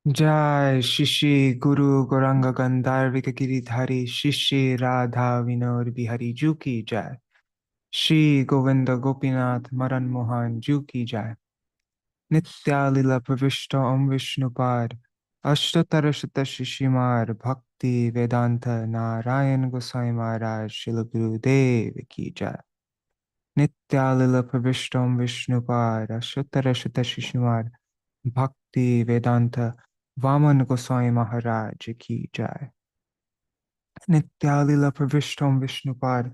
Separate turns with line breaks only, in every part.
Jai Shishi Guru Gauranga Gandharvika Giridhari Shishi Radha Vinod Bihari Ju ki Jai. Shri Govinda Gopinath Madan Mohan Ju ki Jai. Nitya Lila Pravishta Om Vishnupad Ashtatarashata Shishimar Bhakti Vedanta Narayan Goswami Maharaj Srila Gurudev ki Jai. Nitya Lila Pravishta Om Vishnupad Ashtatarashata Shishimar Bhakti Vedanta Vaman Goswami Maharaj ki Jai. Nityalila Pravishtam Vishnupad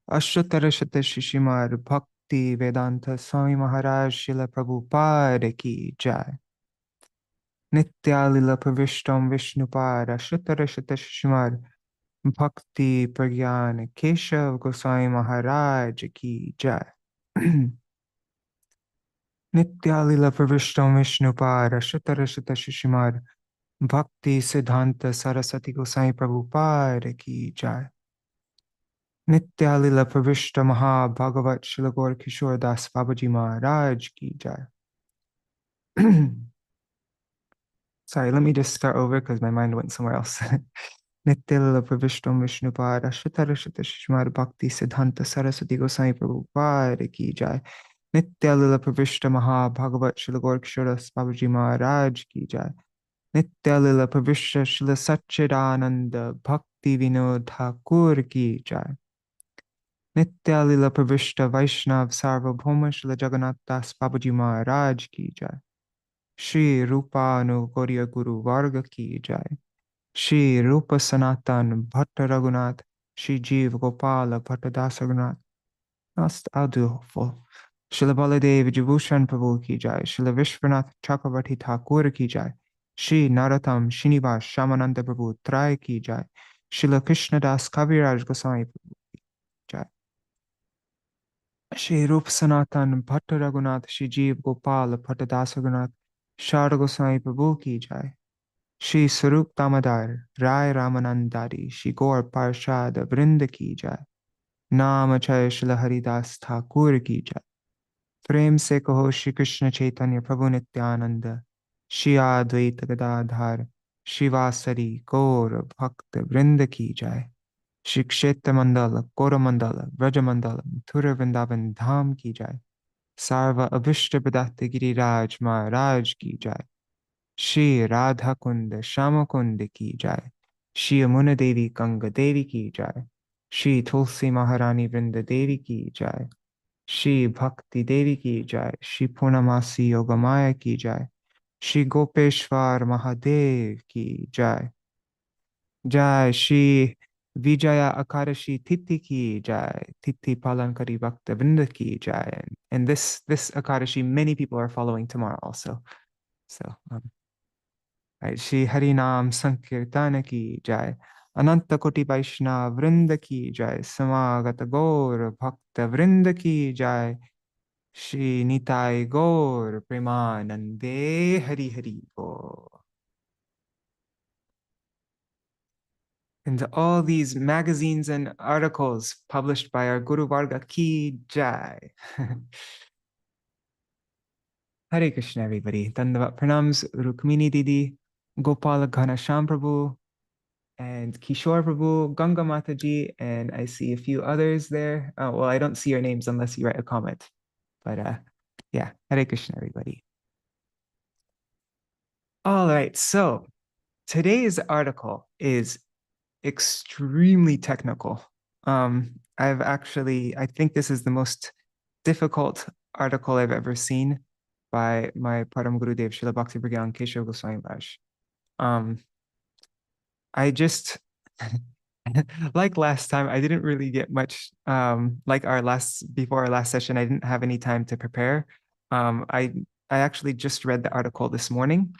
Ashtatarashata Shishimar Bhakti Vedanta Swami Maharaj Srila Prabhupada ki Jai. Nityalila Pravishtam Vishnupad Ashtatarashata Shishimar Bhakti Prajñāna Keśava Gosvāmī Mahārāja ki Jai. Nityalila Pravishtam Vishnupad Ashtatarashata Shishimar Bhakti Siddhanta Saraswati Gosai Prabhupada ki Jai. Nityalila Pravishta Maha Bhagavat Shilagor Kishore Das Babaji Maharaj ki Jai. Sorry, let me just start over because my mind went somewhere else. Nityalila Pravishtam Vishnupad Ashtatarashata Shishmar Bhakti Siddhanta Saraswati Gosai Prabhupada ki Jai. Nityalila Pravishta Maha Bhagavat Shilagor Kishore Das Babaji Maharaj ki Jai. Nityalila Pravishta Śrīla Saccidānanda Bhaktivinoda Ṭhākura ki Jai. Nityalila Pravishta Vaishnav Sarvabhauma Śrīla Jagannath Das Babaji Maharaj ki Jai. Shri Rupa Gauḍīya Guru Varga ki Jai. Shri Rupa Sanatan Bhatta Raghunath Shri Jeev Gopala Bhatta Das Raghunath. I'll do hopeful. Śrīla Baladev Vijibhushan Prabhu ki Jai. Śrīla Vishwanath Chakravarti Ṭhākura ki Jai. Shri Narottam Srinivas Shamananda Prabhu Trai ki Jai. Śrīla Krishnadas Kaviraj Goswami Prabhu ki Jai. Shri Rupa Sanatan Bhatta Raghunath Shri Jeev Gopal Bhatta Das Raghunath Shara Goswami Prabhu ki Jai. Shri Sarup Damodar Rai Ramanandari Shri Gaur Parshad Vrinda ki Jai. Namacharya Śrīla Haridas Thakur ki Jai. Prem se kaho Shri Krishna Chaitanya Prabhu Nityananda Shri Advaita Gadadhar Shivasari Gaur Bhakta Vrinda ki Jai. Shri Kshetra Mandala Gora Mandala Vraja Mandala Mathura Vrindavan Dham ki Jai. Sarva Abhishta Pradata Giriraj Maharaj ki Jai. Shri Radha Kunda Shama Kunda ki Jai. Shri Amuna Devi Ganga Devi ki Jai. Shri Tulsi Maharani Vrinda Devi ki Jai. Shri Bhakti Devi ki Jai. Shri Purnamasi Yogamaya ki Jai. Shri Gopeshwar Mahadev ki Jai. Jai Shri Vijaya Akarashi Titi ki Jai. Titi Palankari Bhakta Vrinda ki Jai. And this Akarashi, many people are following tomorrow also. So, right. Shri Harinam Sankirtana ki Jai. Ananta Koti Vaishnava Vrinda ki Jai. Samagata Gaur Bhakta Vrinda ki Jai. Shri Nitai Gaur Premanande Hari Hari Gaur. And all these magazines and articles published by our Guru Varga ki Jai. Hare Krishna, everybody. Dandavat Pranams, Rukmini Didi, Gopala Ghanasham Prabhu, and Kishore Prabhu, Ganga Mataji, and I see a few others there. Well, I don't see your names unless you write a comment. But yeah, Hare Krishna, everybody. All right, so today's article is extremely technical. I think this is the most difficult article I've ever seen by my Param Gurudev Srila Bhakti Prajñāna Keśava Gosvāmī Mahārāja. I just like last time, I didn't really get much like before our last session, I didn't have any time to prepare. I actually just read the article this morning.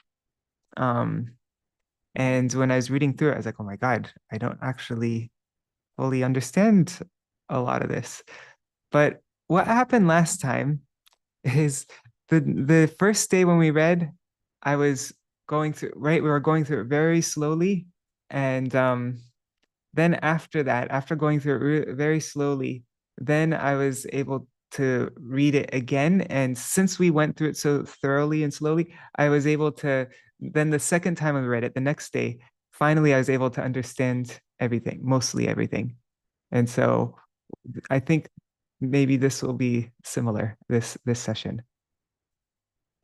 And when I was reading through it, I was like, oh my God, I don't actually fully understand a lot of this. But what happened last time is the first day when we read, I was going through, right? We were going through it very slowly. And then after that, after going through it very slowly, then I was able to read it again. And since we went through it so thoroughly and slowly, I was able to then the second time I read it, the next day, finally I was able to understand everything, mostly everything. And so I think maybe this will be similar, this session.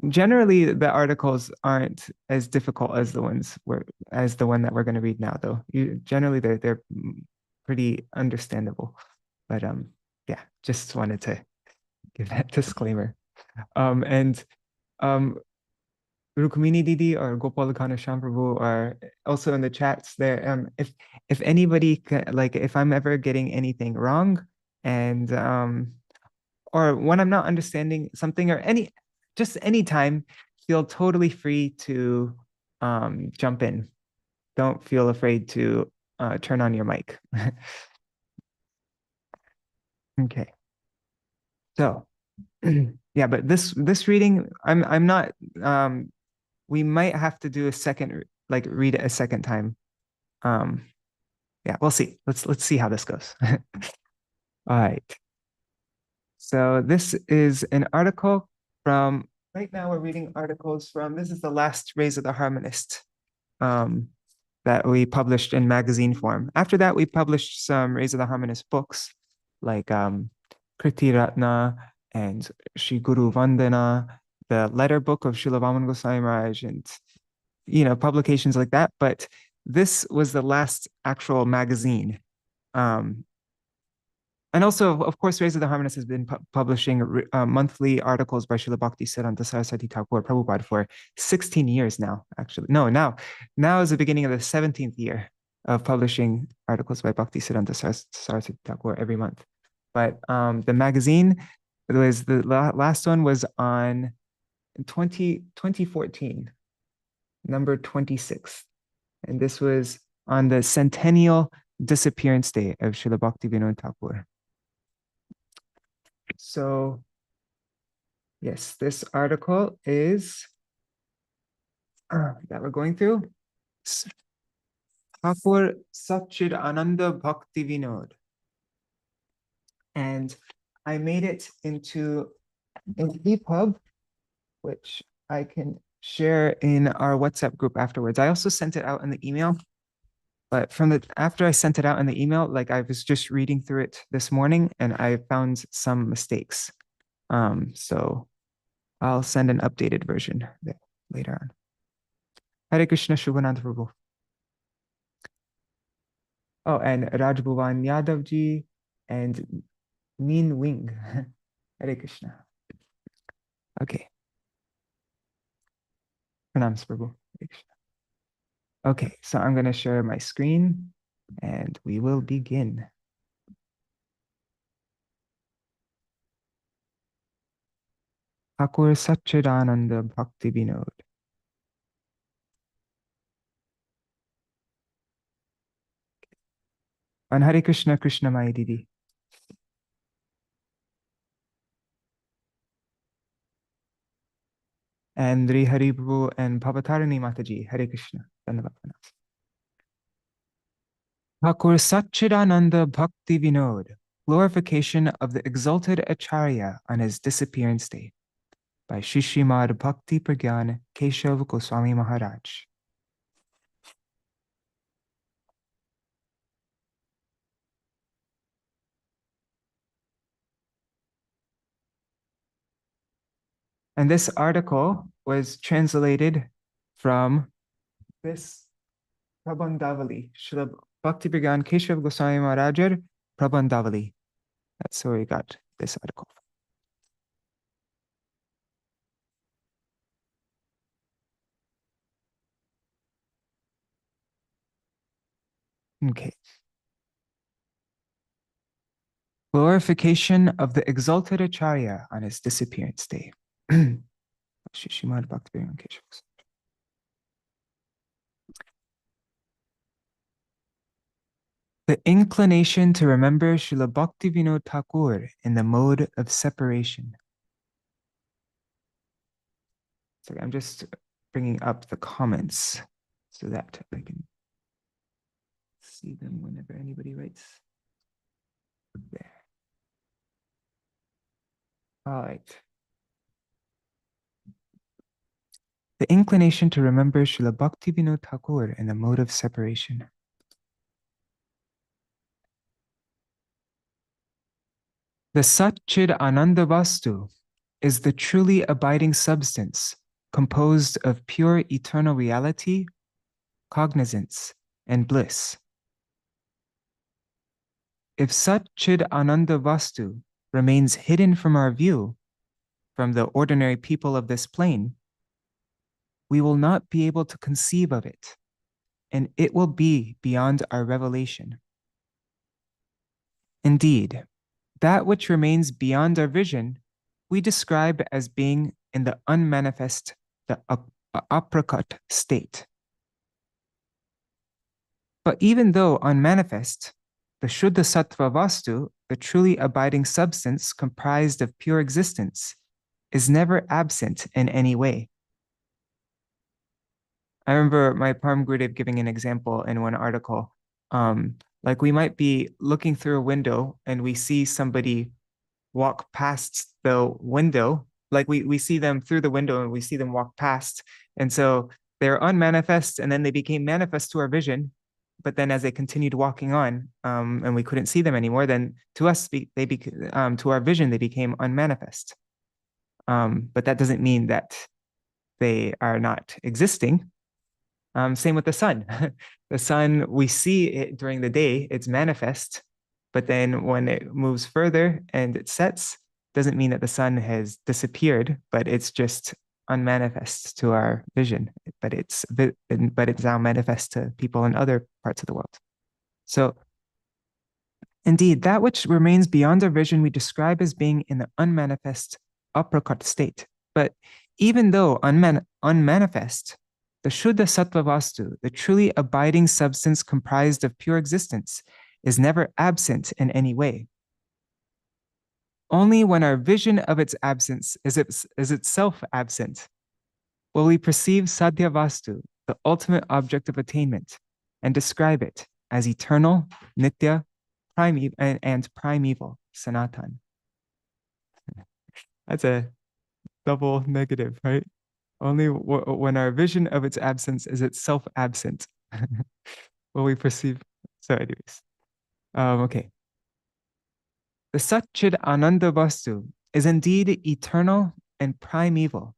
Generally, the articles aren't as difficult as the one that we're going to read now, though. Generally, they're pretty understandable. But yeah, just wanted to give that disclaimer. And Rukmini Didi or Gopalakana Shamprabhu are also in the chats there. If anybody like if I'm ever getting anything wrong, and or when I'm not understanding something or just any time, feel totally free to jump in. Don't feel afraid to turn on your mic. Okay. So yeah, but this reading, I'm not we might have to do a second, like read it a second time. Yeah, we'll see. Let's see how this goes. All right. So this is an article from, right now we're reading articles from, this is the last Rays of the Harmonist that we published in magazine form. After that, we published some Rays of the Harmonist books like Kriti Ratna and Shri Guru Vandana, the letter book of Śrīla Gosvāmī Mahārāja, and publications like that. But this was the last actual magazine. And also, of course, Rays of the Harmonist has been publishing monthly articles by Srila Bhaktisiddhanta Saraswati Thakur Prabhupada for 16 years now, actually. No, now is the beginning of the 17th year of publishing articles by Bhaktisiddhanta Saraswati Thakur every month. But the magazine, the last one was on 2014, number 26. And this was on the centennial disappearance day of Srila Bhaktivinoda Thakur. So, yes, this article is that we're going through Ṭhākura Saccidānanda Bhaktivinoda. And I made it into an EPUB, which I can share in our WhatsApp group afterwards. I also sent it out in the email. But after I sent it out in the email, like I was just reading through it this morning and I found some mistakes. So I'll send an updated version later on. Hare Krishna Shubhanand Prabhu. Oh, and Raj Bhuvan Yadav ji and Min Wing. Hare Krishna. Okay. Pranams Prabhu. Hare Krishna. Okay, so I'm going to share my screen and we will begin. Ṭhākura Saccidānanda Bhaktivinoda. And Hare Krishna Krishna Mai Didi. And Sri Hari Prabhu and Bhavatarani Mataji. Hare Krishna. Ṭhākura Saccidānanda Bhaktivinoda. Glorification of the exalted ācārya on his disappearance day, by Srimad Bhakti Prajñāna Keśava Gosvāmī Mahārāja. And this article was translated from this Prabandhavali, Srila Bhakti Prajñāna Keśava Gosvāmī Mahārāja Prabandhavali. That's where we got this article. Okay. Glorification of the exalted ācārya on his disappearance day. Srimad Bhakti Prajñāna Keśava. The inclination to remember Srila Bhaktivinoda Thakur in the mode of separation. So I'm just bringing up the comments so that I can see them whenever anybody writes. There. All right. the inclination to remember Srila Bhaktivinoda Thakur and the mode of separation. The Saccidānanda Vastu is the truly abiding substance composed of pure eternal reality, cognizance, and bliss. If Saccidānanda Vastu remains hidden from our view, from the ordinary people of this plane, we will not be able to conceive of it, and it will be beyond our revelation. Indeed, that which remains beyond our vision, we describe as being in the unmanifest, the aprākṛta state. But even though unmanifest, the Shuddha Sattva Vastu, the truly abiding substance comprised of pure existence, is never absent in any way. I remember my Param Gurudev giving an example in one article. Like we might be looking through a window and we see somebody walk past the window. Like we see them through the window and we see them walk past. And so they're unmanifest and then they became manifest to our vision. But then as they continued walking on and we couldn't see them anymore, then to us, to our vision, they became unmanifest. But that doesn't mean that they are not existing. Same with the sun. The sun, we see it during the day, it's manifest, but then when it moves further and it sets, doesn't mean that the sun has disappeared, but it's just unmanifest to our vision, but it's now manifest to people in other parts of the world. So indeed, that which remains beyond our vision, we describe as being in the unmanifest aprākṛta state. But even though unmanifest, the Shuddha Sattva Vastu, the truly abiding substance comprised of pure existence, is never absent in any way. Only when our vision of its absence is itself absent will we perceive Sadhya Vastu, the ultimate object of attainment, and describe it as eternal, nitya, and primeval, sanatan. That's a double negative, right? Only when our vision of its absence is itself absent will we perceive. So anyways, okay. The Saccidānanda Vastu is indeed eternal and primeval,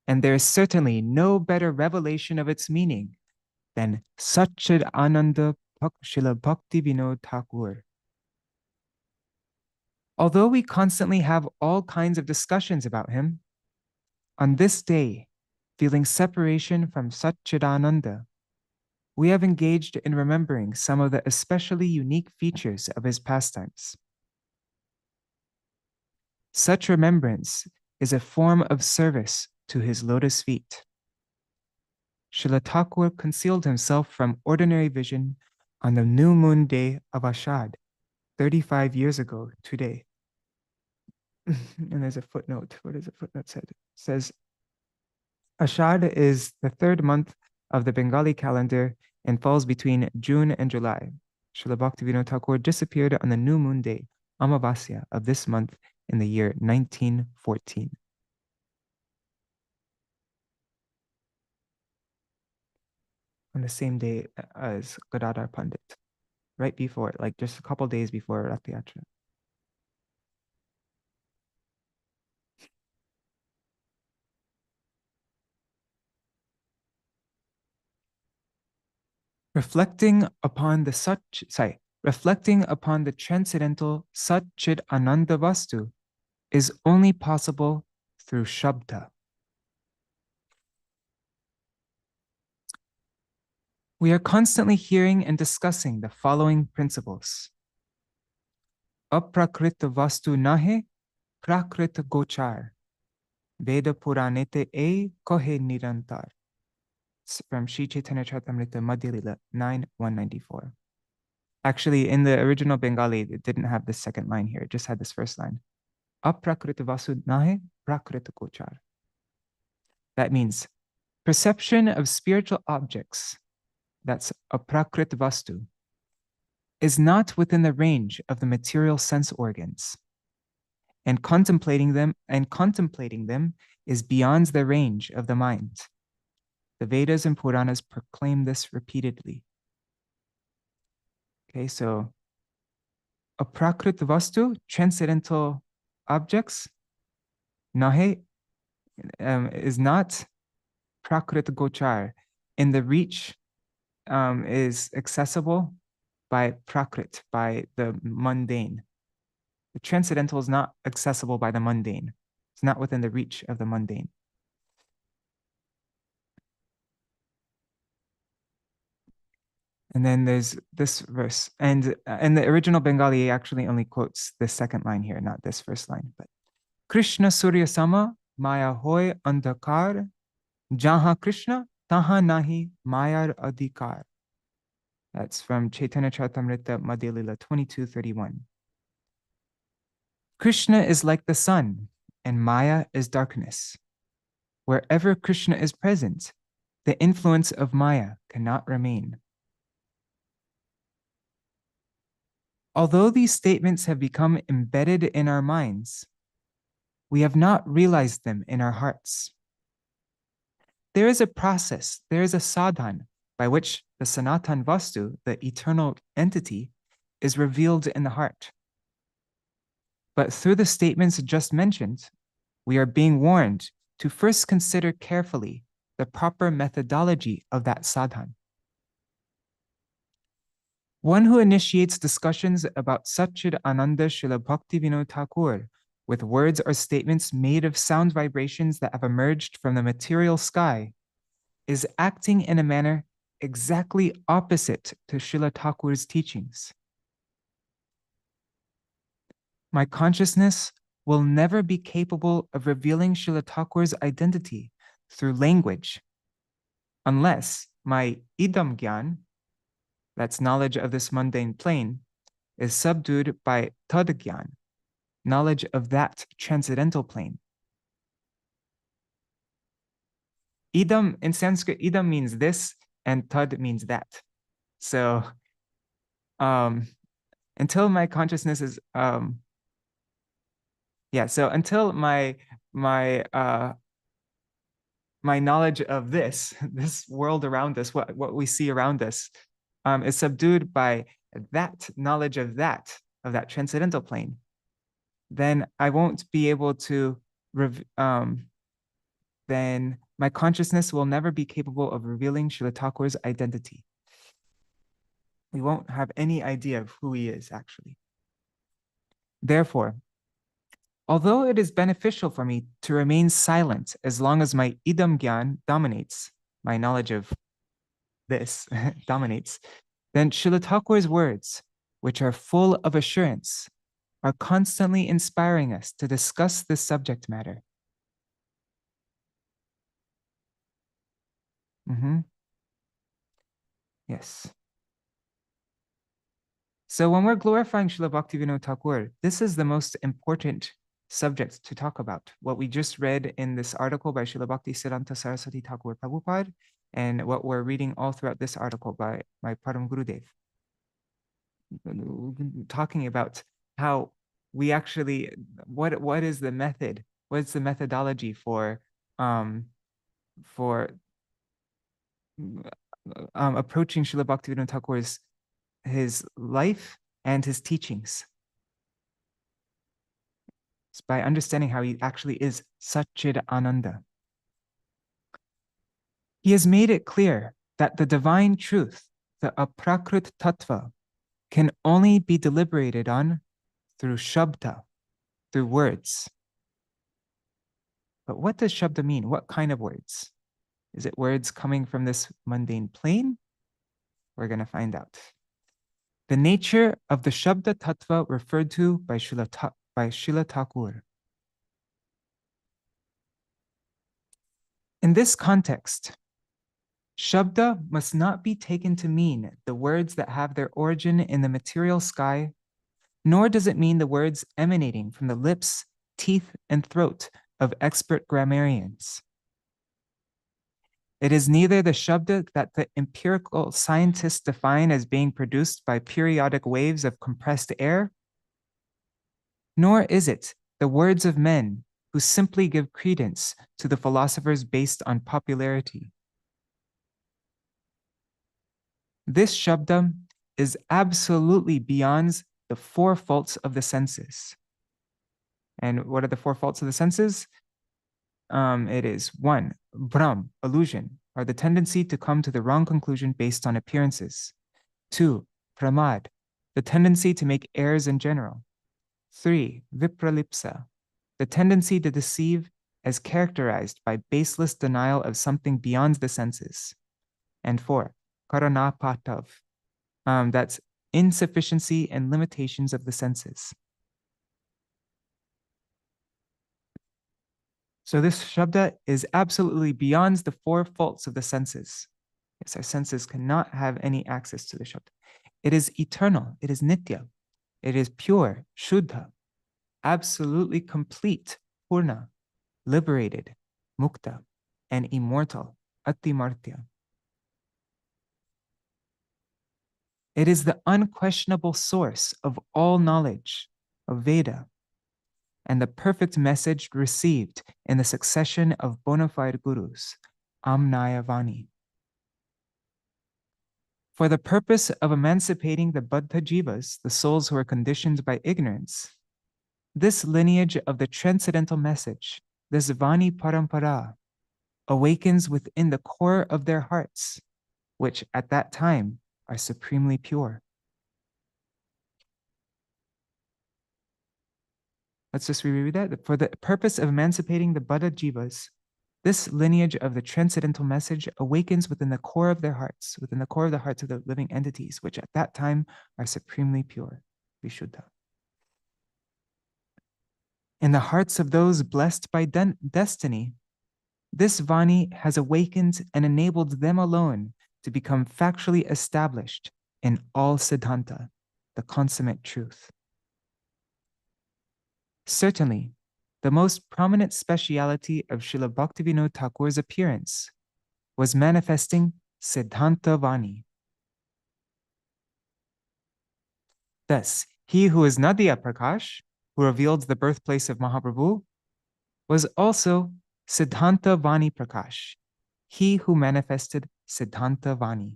and there is certainly no better revelation of its meaning than Saccidānanda Srila Bhaktivinoda Thakur. Although we constantly have all kinds of discussions about him, on this day, feeling separation from Saccidānanda, we have engaged in remembering some of the especially unique features of his pastimes. Such remembrance is a form of service to his lotus feet. Srila Thakur concealed himself from ordinary vision on the new moon day of Ashad, 35 years ago today. And there's a footnote. What does the footnote say? It says, Ashad is the third month of the Bengali calendar and falls between June and July. Srila Bhaktivinoda Thakur disappeared on the new moon day, Amavasya, of this month in the year 1914. On the same day as Gadadhar Pandit, right before, like just a couple days before Rath Yatra. Reflecting upon the transcendental Saccidānanda Vastu is only possible through Shabda. We are constantly hearing and discussing the following principles. Aprākṛta Vastu nahe, prakrita gochar. Veda Puranete e kohe nirantar. From Sri Chaitanya Charitamrita Madhya Lila 9:194. Actually, in the original Bengali, it didn't have the second line here. It just had this first line. Aprakrita vasu nahe prakrita gochar. That means perception of spiritual objects, that's aprakrita vastu, is not within the range of the material sense organs. And contemplating them is beyond the range of the mind. The Vedas and Puranas proclaim this repeatedly. Okay, so aprakrit vastu, transcendental objects, nahe, is not prakrit gochar. In the reach, is accessible by prakrit, by the mundane. The transcendental is not accessible by the mundane. It's not within the reach of the mundane. And then there's this verse. And in the original Bengali, he actually only quotes the second line here, not this first line. But Krishna Surya Sama Maya Hoy Andhakar Jaha Krishna Taha Nahi Mayar Adhikar. That's from Chaitanya Charitamrita Madhya Lila 22:31. Krishna is like the sun, and Maya is darkness. Wherever Krishna is present, the influence of Maya cannot remain. Although these statements have become embedded in our minds, we have not realized them in our hearts. There is a process, there is a sadhan by which the Sanatan Vastu, the eternal entity, is revealed in the heart. But through the statements just mentioned, we are being warned to first consider carefully the proper methodology of that sadhan. One who initiates discussions about Saccidānanda Srila Bhaktivinoda Thakur with words or statements made of sound vibrations that have emerged from the material sky is acting in a manner exactly opposite to Srila Thakur's teachings. My consciousness will never be capable of revealing Srila Thakur's identity through language unless my idam gyan, that's knowledge of this mundane plane, is subdued by tad gyan, knowledge of that transcendental plane. Idam, in Sanskrit, idam means this and tad means that. So until my consciousness is, so until my knowledge of this world around us, what we see around us, is subdued by that knowledge of that transcendental plane, then I won't be able to, then my consciousness will never be capable of revealing Srila Thakur's identity. We won't have any idea of who he is, actually. Therefore, although it is beneficial for me to remain silent as long as my idam gyan dominates, my knowledge of this dominates, then Srila Thakur's words, which are full of assurance, are constantly inspiring us to discuss this subject matter. Yes. So when we're glorifying Srila Bhaktivinoda Thakur, this is the most important subject to talk about. What we just read in this article by Srila Bhaktisiddhanta Saraswati Thakur Prabhupada, and what we're reading all throughout this article by my Param Gurudev, talking about how we actually, what is the method? What's the methodology for approaching Srila Bhaktivinoda Thakur's his life and his teachings? It's by understanding how he actually is Saccidānanda. He has made it clear that the divine truth, the aprakrit tattva, can only be deliberated on through shabda, through words. But what does shabda mean? What kind of words? Is it words coming from this mundane plane? We're going to find out. The nature of the shabda tattva referred to by Srila Thakur. In this context, shabda must not be taken to mean the words that have their origin in the material sky, nor does it mean the words emanating from the lips, teeth, and throat of expert grammarians. It is neither the shabda that the empirical scientists define as being produced by periodic waves of compressed air, nor is it the words of men who simply give credence to the philosophers based on popularity. This Shabda is absolutely beyond the four faults of the senses. And what are the four faults of the senses? It is 1, Brahm, illusion, or the tendency to come to the wrong conclusion based on appearances. 2, Pramad, the tendency to make errors in general. 3, Vipralipsa, the tendency to deceive as characterized by baseless denial of something beyond the senses. And 4, Karanapatav, that's insufficiency and limitations of the senses. So this Shabda is absolutely beyond the four faults of the senses. Yes, our senses cannot have any access to the Shabda. It is eternal, it is nitya, it is pure, shuddha, absolutely complete, purna, liberated, mukta, and immortal, atimartya. It is the unquestionable source of all knowledge, of Veda, and the perfect message received in the succession of bona fide gurus, Amnayavani. For the purpose of emancipating the Baddha Jivas, the souls who are conditioned by ignorance, this lineage of the transcendental message, this Vani Parampara, awakens within the core of their hearts, which at that time are supremely pure. Let's just reread that. For the purpose of emancipating the Baddha Jivas, this lineage of the transcendental message awakens within the core of their hearts, within the core of the hearts of the living entities, which at that time are supremely pure, Vishuddha. In the hearts of those blessed by destiny, this Vani has awakened and enabled them alone to become factually established in all Siddhanta, the consummate truth. Certainly, the most prominent speciality of Srila Bhaktivinoda Thakur's appearance was manifesting Siddhanta Vani. Thus, he who is Nadiya Prakash, who revealed the birthplace of Mahaprabhu, was also Siddhanta Vani Prakash, he who manifested Siddhanta Vani.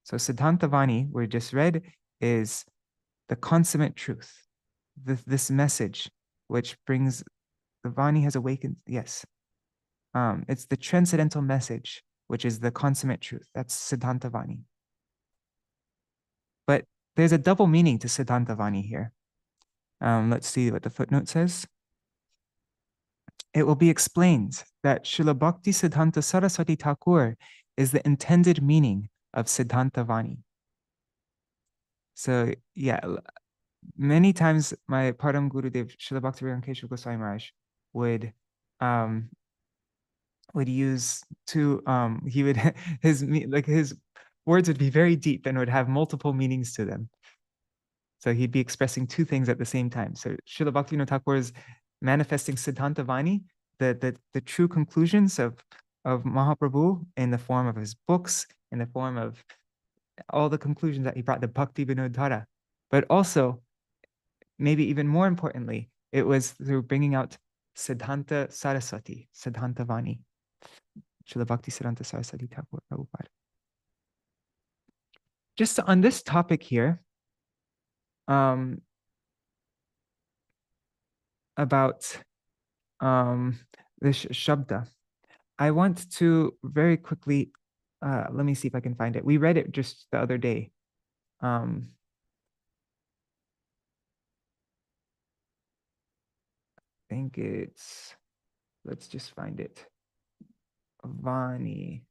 So Siddhanta Vani, we just read, is the consummate truth, this message which brings the Vani has awakened. Yes, it's the transcendental message which is the consummate truth. That's Siddhanta Vani. But there's a double meaning to Siddhanta Vani here. Let's see what the footnote says. It will be explained that Srila Bhakti Siddhanta Saraswati Thakur is the intended meaning of Siddhanta Vani. So yeah, many times my Param Gurudev, Srila Bhaktivinoda Keśava Gosvāmī Mahārāja, would use two, he would, his words would be very deep and would have multiple meanings to them. So he'd be expressing two things at the same time. So Srila Bhaktivinoda Thakur is manifesting Siddhanta Vani, the true conclusions of Mahaprabhu in the form of his books, in the form of all the conclusions that he brought, the Bhakti Vinodhara. But also, maybe even more importantly, it was through bringing out Siddhanta Saraswati, Siddhanta Vani, Srila Bhakti Siddhanta Saraswati Thakur Prabhupada. Just on this topic here, about this Shabda, I want to very quickly, let me see if I can find it. We read it just the other day. I think it's, let's just find it. Vani.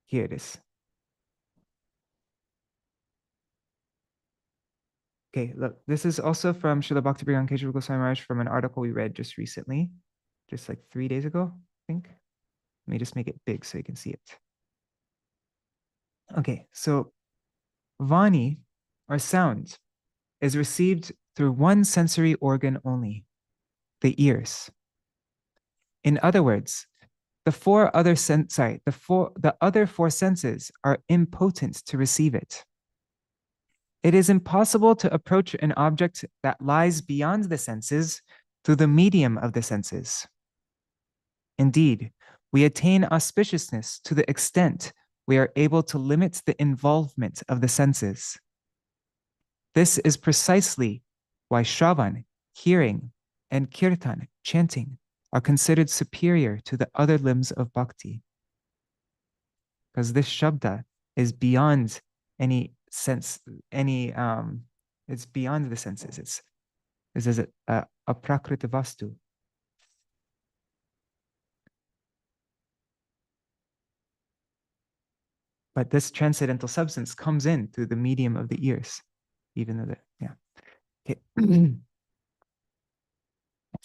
Here it is. Okay, look, this is also from Srila Bhaktivinoda Keśava Gosvāmī Mahārāja from an article we read just recently, just like 3 days ago, I think. Let me just make it big so you can see it. Okay, so Vani, or sound, is received through one sensory organ only, the ears. In other words, the other four senses are impotent to receive it. It is impossible to approach an object that lies beyond the senses through the medium of the senses. Indeed, we attain auspiciousness to the extent we are able to limit the involvement of the senses. This is precisely why Shravan, hearing, and Kirtan, chanting, are considered superior to the other limbs of bhakti. Because this Shabda is beyond any sense, it's beyond the senses. It's as a prakrita vastu. But this transcendental substance comes in through the medium of the ears, even though okay.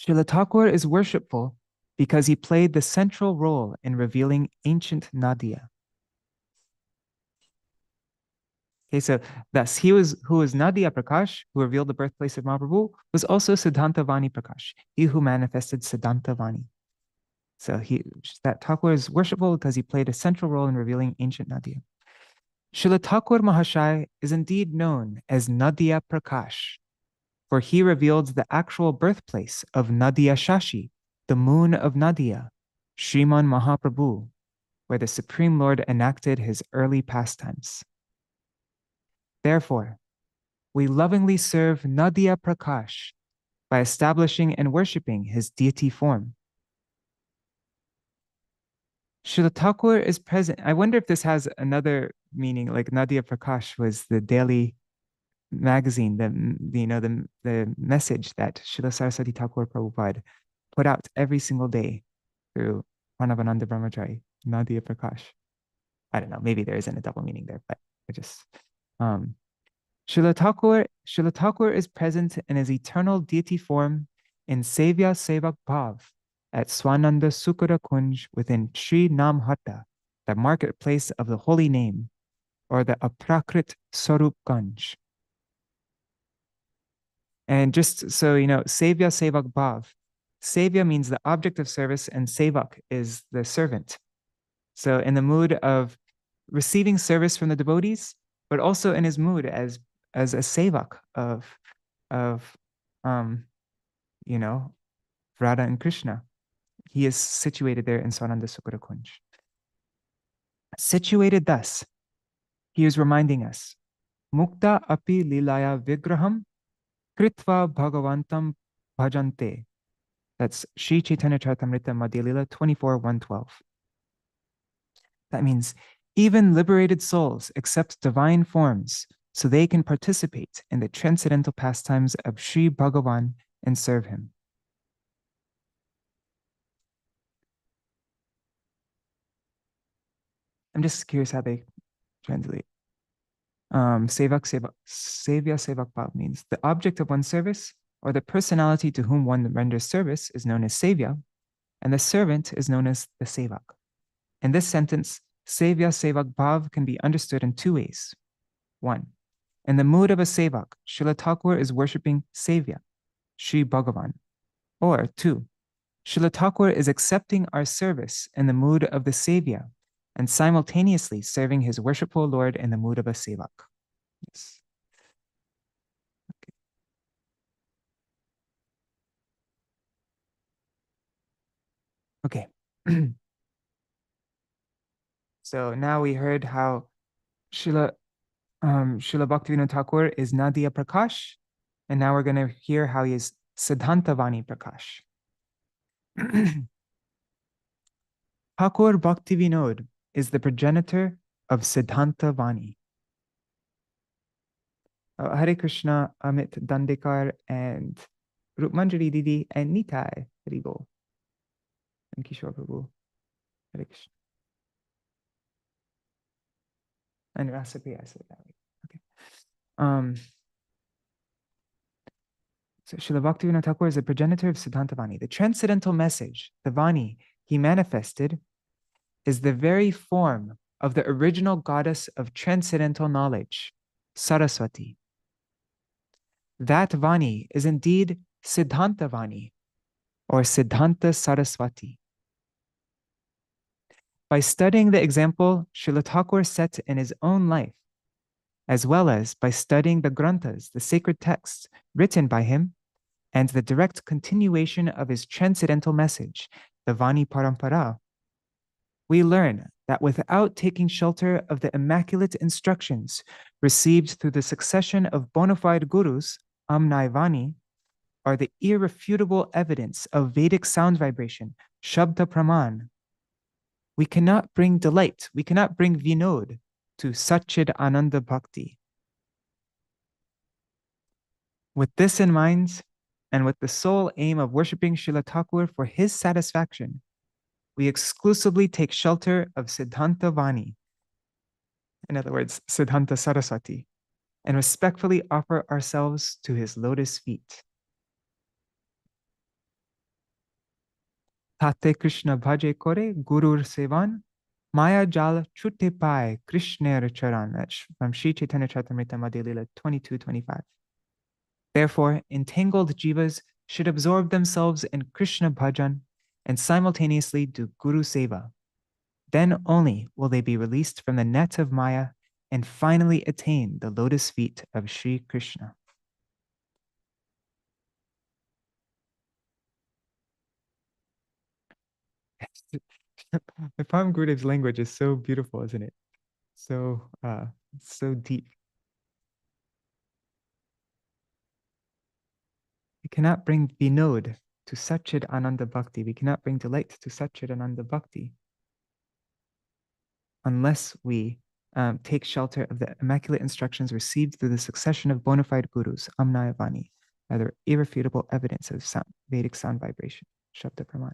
Śrīla Thakur is worshipful because he played the central role in revealing ancient Nadia. Okay, so thus who was Nadia Prakash, who revealed the birthplace of Mahaprabhu, was also Siddhanta Vani Prakash, he who manifested Siddhanta Vani. So that Thakur is worshipful because he played a central role in revealing ancient Nadia. Śrīla Thakur Mahārāja is indeed known as Nadia Prakash, for he revealed the actual birthplace of Nadia Shashi, the moon of Nadia, Sriman Mahaprabhu, where the Supreme Lord enacted his early pastimes. Therefore, we lovingly serve Nadia Prakash by establishing and worshipping his deity form. Śrīla Thakur is present. I wonder if this has another meaning, like Nadia Prakash was the daily magazine, the message that Śrīla Saraswati Thakur Prabhupada put out every single day through Pranavananda Brahmachari, Nadia Prakash. I don't know, maybe there isn't a double meaning there, but I just Śrīla Thakur is present in his eternal deity form in Sevya Sevak Bhav at Swananda Sukara Kunj within Sri Namhatta, the marketplace of the holy name, or the Aprakrit Sarup Ganj. And just so you know, Sevya Sevak Bhav. Sevya means the object of service, and Sevak is the servant. So in the mood of receiving service from the devotees, but also in his mood as a sevak of Radha and Krishna. He is situated there in Swananda Sukara Kunj. Situated thus, he is reminding us, Mukta api lilaya vigraham kritva bhagavantam bhajante. That's Sri Chaitanya Charitamrita Madhya Lila 24:112. That means even liberated souls accept divine forms so they can participate in the transcendental pastimes of Sri Bhagavan and serve him. I'm just curious how they translate. Sevya Sevak Bhav means the object of one's service or the personality to whom one renders service is known as Sevya, and the servant is known as the Sevak. In this sentence, Sevya Sevak Bhav can be understood in two ways. One, in the mood of a Sevak, Śrīla Thakur is worshipping Sevya, Sri Bhagavan. Or two, Śrīla Thakur is accepting our service in the mood of the Sevya and simultaneously serving his worshipful Lord in the mood of a Sevak. Yes. Okay. So now we heard how Śrīla Bhaktivinoda Thakur is Nadia Prakash, and now we're going to hear how he is Siddhanta Vani Prakash. Ṭhākura Bhaktivinoda is the progenitor of Siddhanta Vani. Hare Krishna, Amit Dandekar, and Rupmanjari Didi, and Nitai Haribo. And Kishore Prabhu. Hare Krishna. And Rasapriya, I said that way. Okay. So Śrīla Bhaktivinoda Thakur is the progenitor of Siddhanta Vani. The transcendental message, the Vani he manifested, is the very form of the original goddess of transcendental knowledge, Saraswati. That Vani is indeed Siddhanta Vani, or Siddhanta Saraswati. By studying the example Śrīla Thakur set in his own life, as well as by studying the granthas, the sacred texts written by him, and the direct continuation of his transcendental message, the Vani Parampara, we learn that without taking shelter of the immaculate instructions received through the succession of bona fide gurus, Amnaivani, are the irrefutable evidence of Vedic sound vibration, Shabda Praman. We cannot bring delight, we cannot bring vinod to Saccidānanda Bhakti. With this in mind, and with the sole aim of worshipping Srila Thakur for his satisfaction, we exclusively take shelter of Siddhanta Vani, in other words, Siddhanta Saraswati, and respectfully offer ourselves to his lotus feet. Tate Krishna bhaje kore gurur sevan, maya jal chute pai Krishner charan. That's from Sri Chaitanya Charitamrita Madhya Lila 22-25. Therefore, entangled jivas should absorb themselves in Krishna bhajan and simultaneously do Guru Seva. Then only will they be released from the net of Maya and finally attain the lotus feet of Sri Krishna. The Palm Gurudev's language is so beautiful, isn't it? So deep. We cannot bring vinod to Saccidānanda Bhakti. We cannot bring delight to Saccidānanda Bhakti unless we take shelter of the immaculate instructions received through the succession of bona fide gurus, Amnayavani, rather irrefutable evidence of sound, Vedic sound vibration, Shabda Pramana.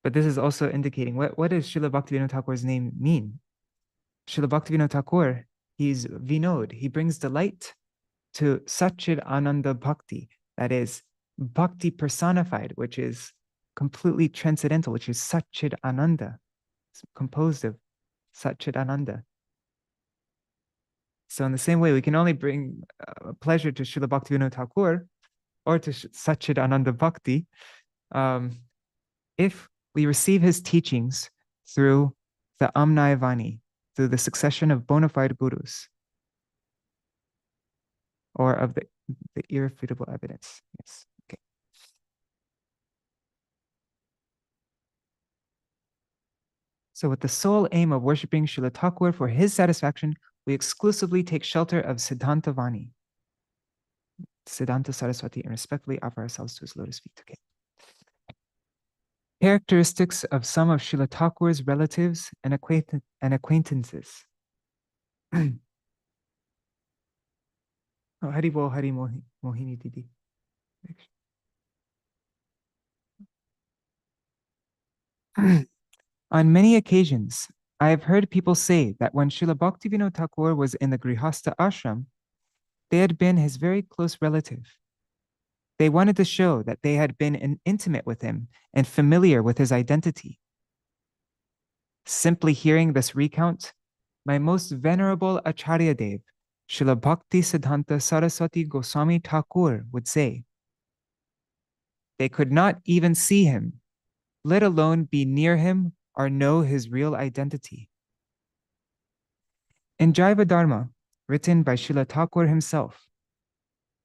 But this is also indicating, what does Srila Bhaktivinoda Thakur's name mean? Srila Bhaktivinoda Thakur, he's Vinod. He brings delight to Saccidānanda Bhakti, that is Bhakti personified, which is completely transcendental, which is Saccidānanda. It's composed of Saccidānanda. So in the same way, we can only bring pleasure to Srila Bhaktivinoda Thakur or to Saccidānanda Bhakti if we receive his teachings through the Amnayavani, through the succession of bona fide gurus, or of the irrefutable evidence. Yes. Okay. So with the sole aim of worshipping Srila Thakur for his satisfaction, we exclusively take shelter of Siddhanta Vani, Siddhanta Saraswati, and respectfully offer ourselves to his lotus feet. Okay. Characteristics of some of Srila Thakur's relatives and acquaintances. Oh, Hari Bol, Hari Mohini Didi. On many occasions, I have heard people say that when Srila Bhaktivinoda Thakur was in the Grihastha ashram, they had been his very close relative. They wanted to show that they had been intimate with him and familiar with his identity. Simply hearing this recount, my most venerable ācārya Dev, Srila Bhakti Siddhanta Saraswati Gosvāmī Thakur, would say, they could not even see him, let alone be near him or know his real identity. In Jaiva Dharma, written by Srila Thakur himself,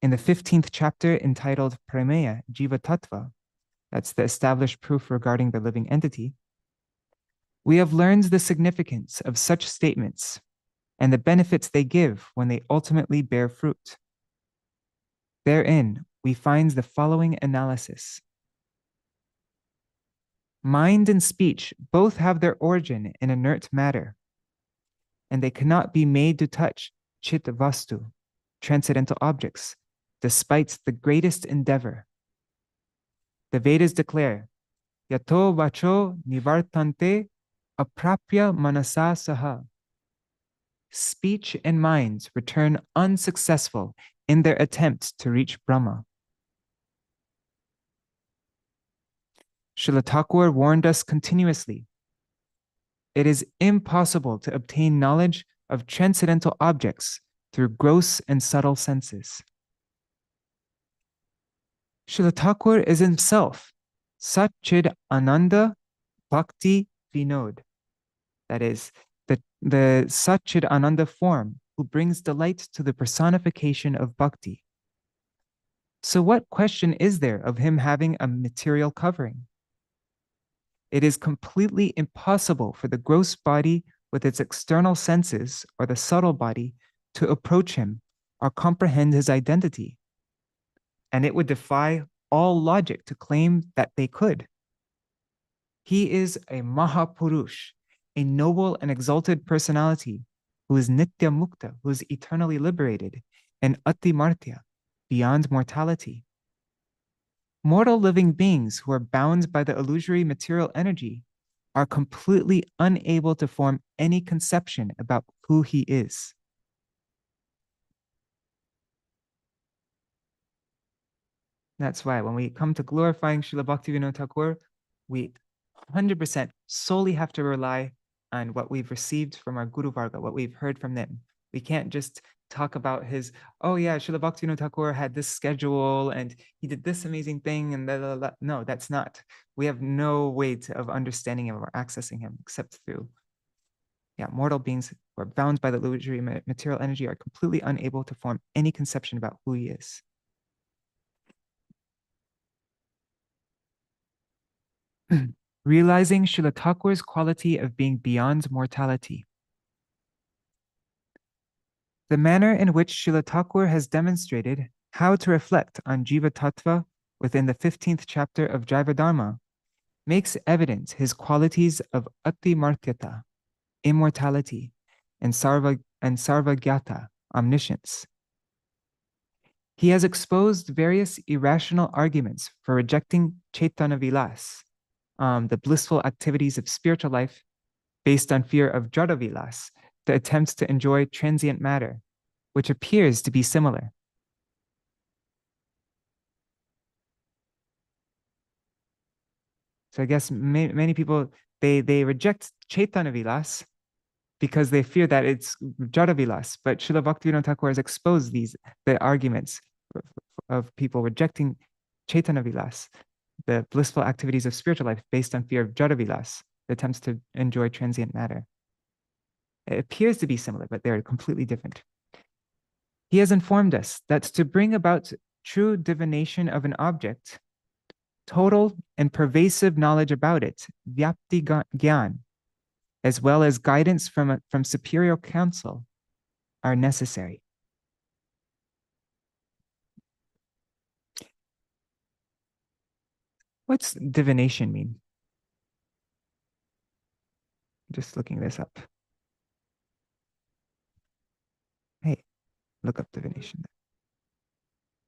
in the 15th chapter entitled Prameya Jiva Tattva, that's the established proof regarding the living entity, we have learned the significance of such statements and the benefits they give when they ultimately bear fruit. Therein, we find the following analysis. Mind and speech both have their origin in inert matter, and they cannot be made to touch chit vastu, transcendental objects, despite the greatest endeavor. The Vedas declare, Yato vacho nivartante aprapya manasa saha. Speech and minds return unsuccessful in their attempt to reach Brahma. Srila Thakur warned us continuously. It is impossible to obtain knowledge of transcendental objects through gross and subtle senses. Srila Thakur is himself Saccidānanda Bhakti Vinod. That is, the Saccidānanda form who brings delight to the personification of Bhakti. So what question is there of him having a material covering? It is completely impossible for the gross body with its external senses or the subtle body to approach him or comprehend his identity. And it would defy all logic to claim that they could. He is a Mahapurush, a noble and exalted personality who is Nitya Mukta, who is eternally liberated, and Ati Martya, beyond mortality. Mortal living beings who are bound by the illusory material energy are completely unable to form any conception about who he is. That's why when we come to glorifying Srila Bhaktivinoda Thakur, we 100% solely have to rely on what we've received from our Guru Varga, what we've heard from them. We can't just talk about his, oh yeah, Srila Bhaktivinoda Thakur had this schedule and he did this amazing thing and blah, blah, blah. No, that's not. We have no way of understanding him or accessing him except through, mortal beings who are bound by the illusory material energy are completely unable to form any conception about who he is. Realizing Srila Thakur's quality of being beyond mortality. The manner in which Srila Thakur has demonstrated how to reflect on Jiva Tattva within the 15th chapter of Jaiva Dharma makes evident his qualities of Ati Martyata, immortality, and Sarvagyata, omniscience. He has exposed various irrational arguments for rejecting Chaitanya Vilas, the blissful activities of spiritual life based on fear of Jada Vilas, the attempts to enjoy transient matter, which appears to be similar. So I guess many people, they reject Chaitanya Vilas because they fear that it's Jada Vilas, but Srila Bhaktivinoda Thakur has exposed the arguments of people rejecting Chaitanya Vilas, the blissful activities of spiritual life based on fear of Jada Vilas, the attempts to enjoy transient matter. It appears to be similar, but they're completely different. He has informed us that to bring about true divination of an object, total and pervasive knowledge about it, vyapti gyan, as well as guidance from superior counsel, are necessary. What's divination mean? Just looking this up. Hey, look up divination.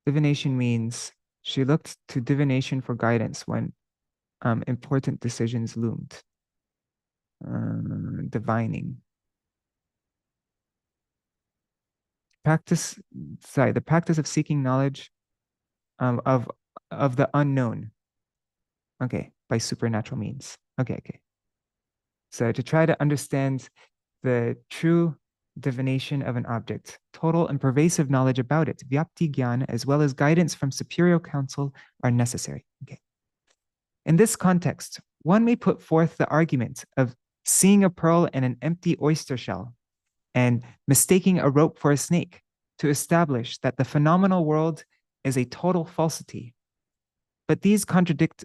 Divination means she looked to divination for guidance when important decisions loomed. Divining. The practice of seeking knowledge of the unknown. Okay, by supernatural means. Okay. So to try to understand the true divination of an object, total and pervasive knowledge about it, vyapti gyan, as well as guidance from superior counsel are necessary. Okay. In this context, one may put forth the argument of seeing a pearl in an empty oyster shell and mistaking a rope for a snake to establish that the phenomenal world is a total falsity. But these contradict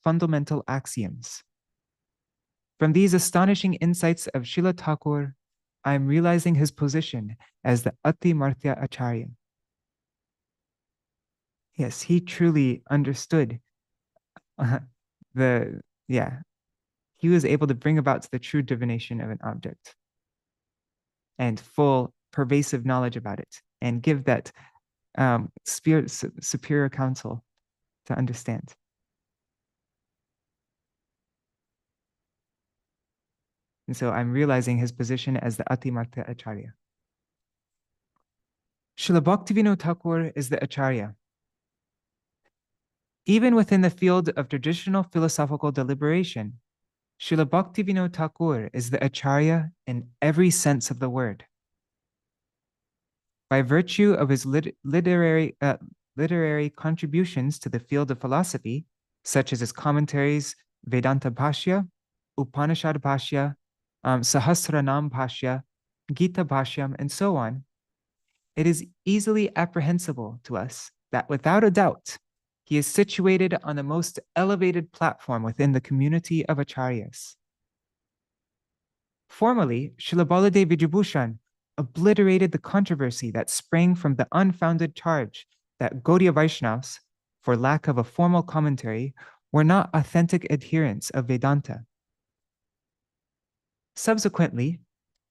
fundamental axioms. From these astonishing insights of Srila Thakur, I am realizing his position as the Ati Martya ācārya. Yes, he truly understood he was able to bring about the true divination of an object and full pervasive knowledge about it and give that superior counsel to understand. And so I'm realizing his position as the Ati Martya ācārya. Srila Bhaktivinoda Thakur is the ācārya. Even within the field of traditional philosophical deliberation, Srila Bhaktivinoda Thakur is the ācārya in every sense of the word. By virtue of his literary contributions to the field of philosophy, such as his commentaries, Vedanta Bhashya, Upanishad Bhashya, Sahasranam Bhashya, Gita Bhashyam, and so on, it is easily apprehensible to us that without a doubt, he is situated on the most elevated platform within the community of acharyas. Formally, Srila Baladev Vijayabhushan obliterated the controversy that sprang from the unfounded charge that Gauḍīya Vaishnavas, for lack of a formal commentary, were not authentic adherents of Vedanta. Subsequently,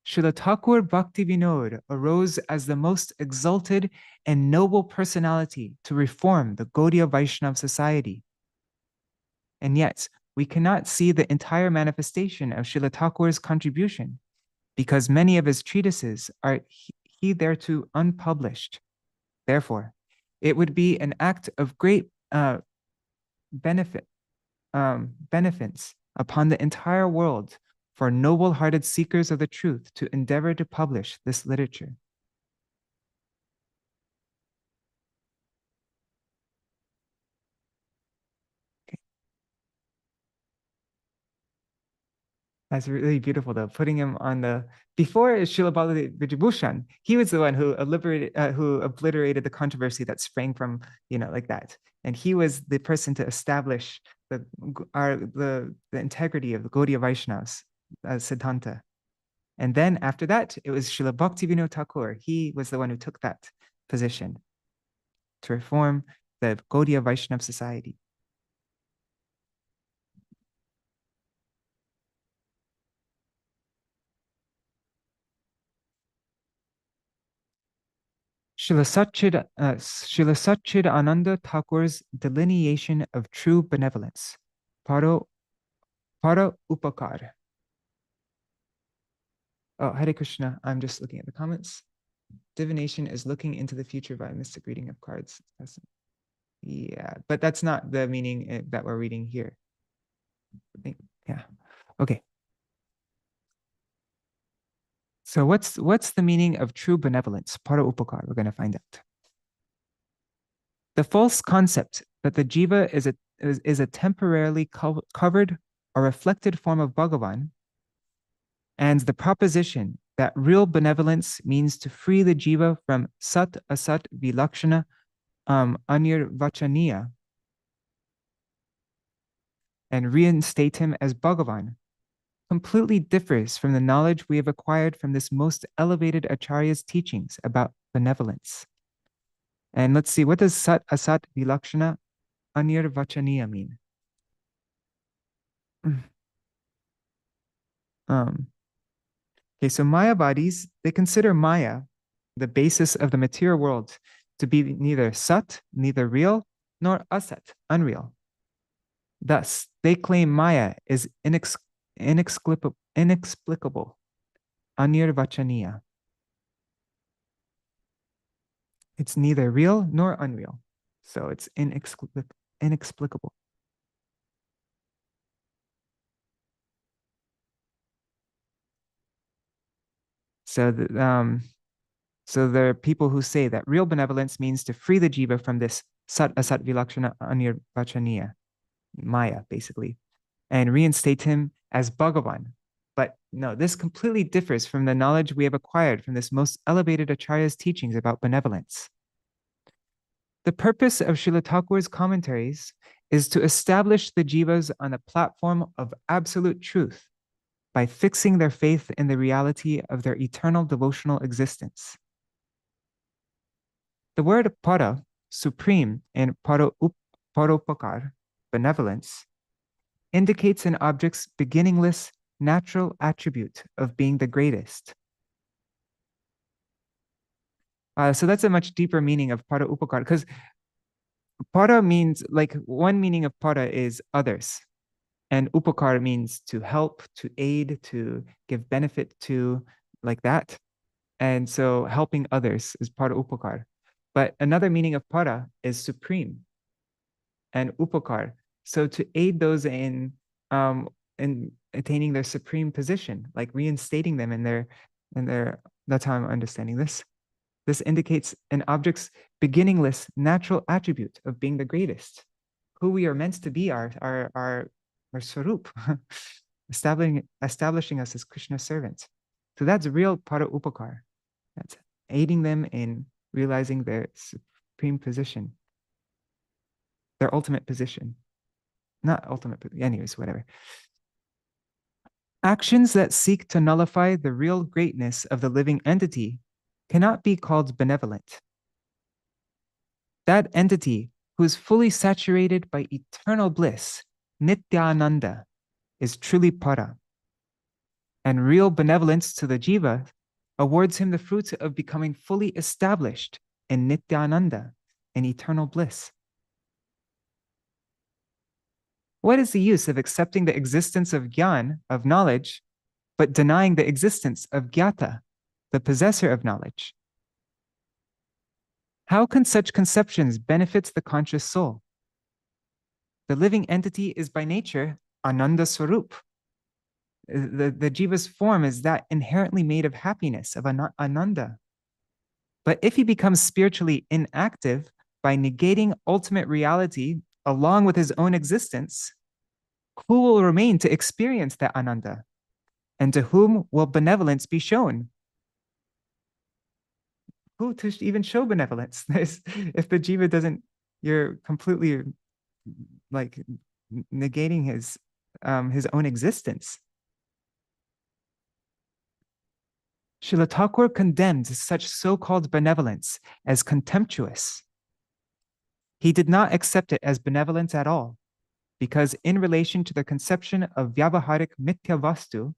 Srila Ṭhākura Bhaktivinoda arose as the most exalted and noble personality to reform the Gauḍīya Vaishnava society. And yet, we cannot see the entire manifestation of Srila Ṭhākura's contribution because many of his treatises are hitherto unpublished. Therefore, it would be an act of great beneficence upon the entire world for noble-hearted seekers of the truth to endeavor to publish this literature. Okay. That's really beautiful, though, putting him on the, before Srila Baladev Vijayabhushan, he was the one who obliterated the controversy that sprang from, like that. And he was the person to establish the integrity of the Gauḍīya Vaishnavas as Siddhanta. And then after that, it was Srila Bhaktivinoda Thakur. He was the one who took that position to reform the Gauḍīya Vaishnava society. Srila Saccidānanda Thakur's delineation of true benevolence. Para upakar. Oh, Hare Krishna. I'm just looking at the comments. Divination is looking into the future by a mystic reading of cards. Yeah, but that's not the meaning that we're reading here. Yeah. Okay. So what's the meaning of true benevolence? Para upakar, we're going to find out. The false concept that the jiva is a temporarily covered or reflected form of Bhagavan, and the proposition that real benevolence means to free the jiva from sat asat vilakshana anirvachaniya and reinstate him as Bhagavan completely differs from the knowledge we have acquired from this most elevated ācārya's teachings about benevolence. And let's see, what does sat asat vilakshana anirvachaniya mean? Okay, so Mayavadis, they consider Maya, the basis of the material world, to be neither sat, neither real, nor asat, unreal. Thus, they claim Maya is inexplicable, anirvachaniya. It's neither real nor unreal, so it's inexplicable. So there are people who say that real benevolence means to free the jiva from this sat asat vilakshana anirvachaniya, Maya, basically, and reinstate him as Bhagavan. But no, this completely differs from the knowledge we have acquired from this most elevated ācārya's teachings about benevolence. The purpose of Srila Ṭhākura's commentaries is to establish the jivas on a platform of absolute truth by fixing their faith in the reality of their eternal devotional existence. The word para, supreme, and paropakar, benevolence, indicates an object's beginningless natural attribute of being the greatest. So that's a much deeper meaning of para upakar, because para means, like, one meaning of para is others, and upakar means to help, to aid, to give benefit to, like that. And so helping others is para upakar. But another meaning of para is supreme and upakar. So to aid those in attaining their supreme position, like reinstating them in their, that's how I'm understanding this. This indicates an object's beginningless natural attribute of being the greatest, who we are meant to be, our swarup, establishing us as Krishna's servants. So that's real para upakar. That's aiding them in realizing their supreme position, their ultimate position. Not ultimate, anyways, whatever. Actions that seek to nullify the real greatness of the living entity cannot be called benevolent. That entity who is fully saturated by eternal bliss, Nityananda, is truly para. And real benevolence to the jiva awards him the fruits of becoming fully established in Nityananda, in eternal bliss. What is the use of accepting the existence of gyan, of knowledge, but denying the existence of gyata, the possessor of knowledge? How can such conceptions benefit the conscious soul? The living entity is by nature Ananda Swarup. The jiva's form is that inherently made of happiness, of Ananda. But if he becomes spiritually inactive by negating ultimate reality along with his own existence, who will remain to experience that Ananda? And to whom will benevolence be shown? Who to even show benevolence? If the jiva doesn't, you're completely like negating his own existence. Srila Thakur condemned such so-called benevolence as contemptuous. He did not accept it as benevolence at all, because in relation to the conception of vyavaharik mithya vastu,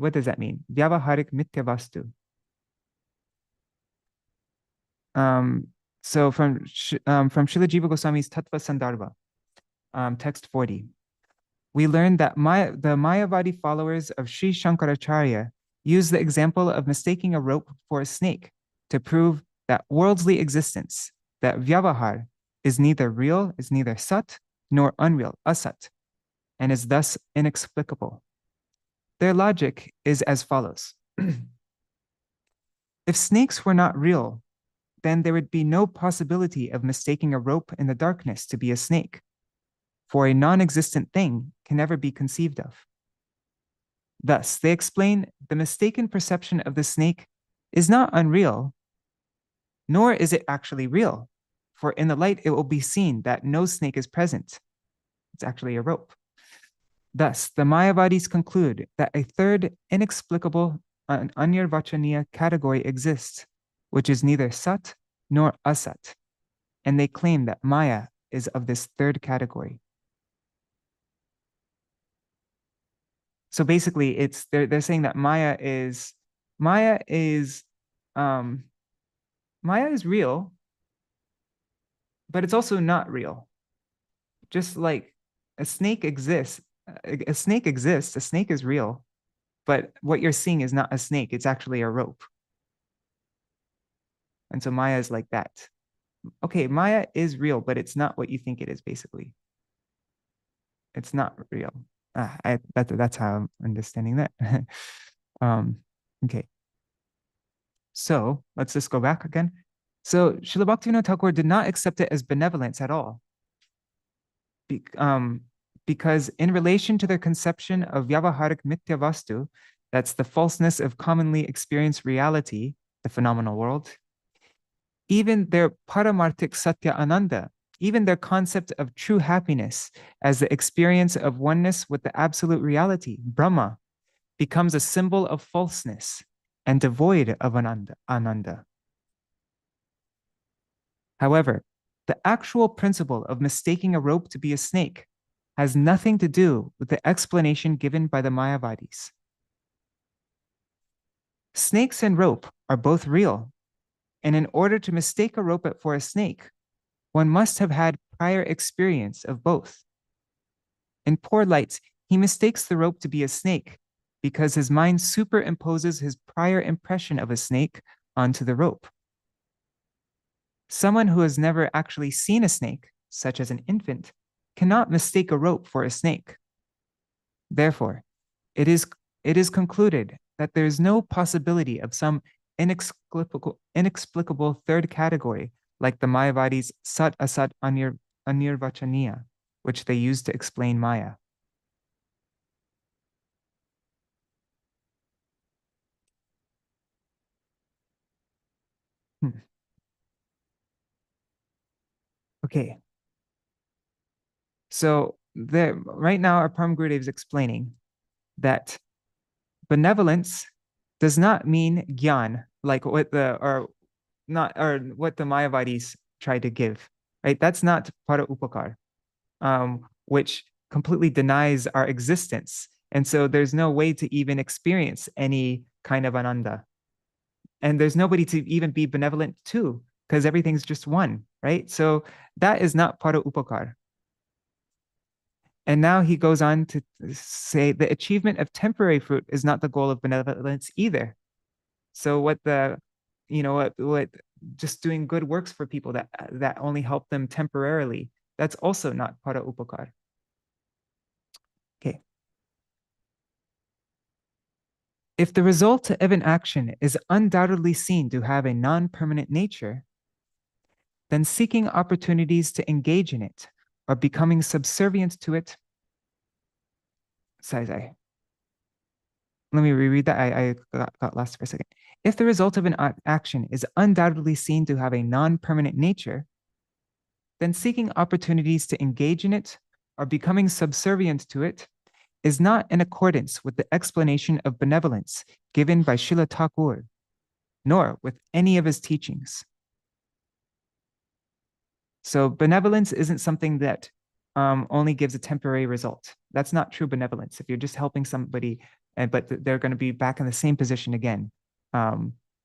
what does that mean? Vyavaharik mithya vastu. So from Srila Jiva Goswami's Tattva Sandarbha, text 40, we learned that the Mayavadi followers of Sri Shankaracharya use the example of mistaking a rope for a snake to prove that worldly existence, that vyavahar, is neither real, is neither sat, nor unreal, asat, and is thus inexplicable. Their logic is as follows. If snakes were not real, then there would be no possibility of mistaking a rope in the darkness to be a snake, for a non-existent thing can never be conceived of. Thus, they explain the mistaken perception of the snake is not unreal, nor is it actually real, for in the light it will be seen that no snake is present. It's actually a rope. Thus, the Mayavadis conclude that a third inexplicable anirvachaniya category exists, which is neither sat nor asat, and they claim that Maya is of this third category. So basically, they're saying that Maya is real, but it's also not real. Just like a snake exists, a snake is real, but what you're seeing is not a snake, it's actually a rope. And so Maya is like that. Okay, Maya is real, but it's not what you think it is, basically. It's not real. That's how I'm understanding that. Okay. So let's just go back again. So Srila Bhaktivinoda Thakur did not accept it as benevolence at all. Because in relation to their conception of vyavaharik mithya vastu, that's the falseness of commonly experienced reality, the phenomenal world, even their paramarthik satya ananda, even their concept of true happiness as the experience of oneness with the absolute reality, Brahma, becomes a symbol of falseness and devoid of ananda. However, the actual principle of mistaking a rope to be a snake has nothing to do with the explanation given by the Mayavadis. Snakes and rope are both real, and in order to mistake a rope for a snake, one must have had prior experience of both. In poor light, he mistakes the rope to be a snake because his mind superimposes his prior impression of a snake onto the rope. Someone who has never actually seen a snake, such as an infant, cannot mistake a rope for a snake. Therefore, it is concluded that there is no possibility of some inexplicable third category like the Mayavadis sat asat anirvachaniya, which they use to explain Maya. Okay. So right now, our Param Gurudev is explaining that benevolence does not mean gyan, like what what the Mayavadis try to give, right? That's not para upakar, which completely denies our existence. And so there's no way to even experience any kind of ananda. And there's nobody to even be benevolent to, because everything's just one, right? So that is not para upakar. And now he goes on to say the achievement of temporary fruit is not the goal of benevolence either. So what just doing good works for people that only help them temporarily, that's also not para upakar. Okay. If the result of an action is undoubtedly seen to have a non-permanent nature, then seeking opportunities to engage in it or becoming subservient to it. Sorry. Let me reread that. I got lost for a second. If the result of an action is undoubtedly seen to have a non-permanent nature, then seeking opportunities to engage in it or becoming subservient to it is not in accordance with the explanation of benevolence given by Śrīla Ṭhākura, nor with any of his teachings. So benevolence isn't something that only gives a temporary result. That's not true benevolence. If you're just helping somebody, but they're going to be back in the same position again,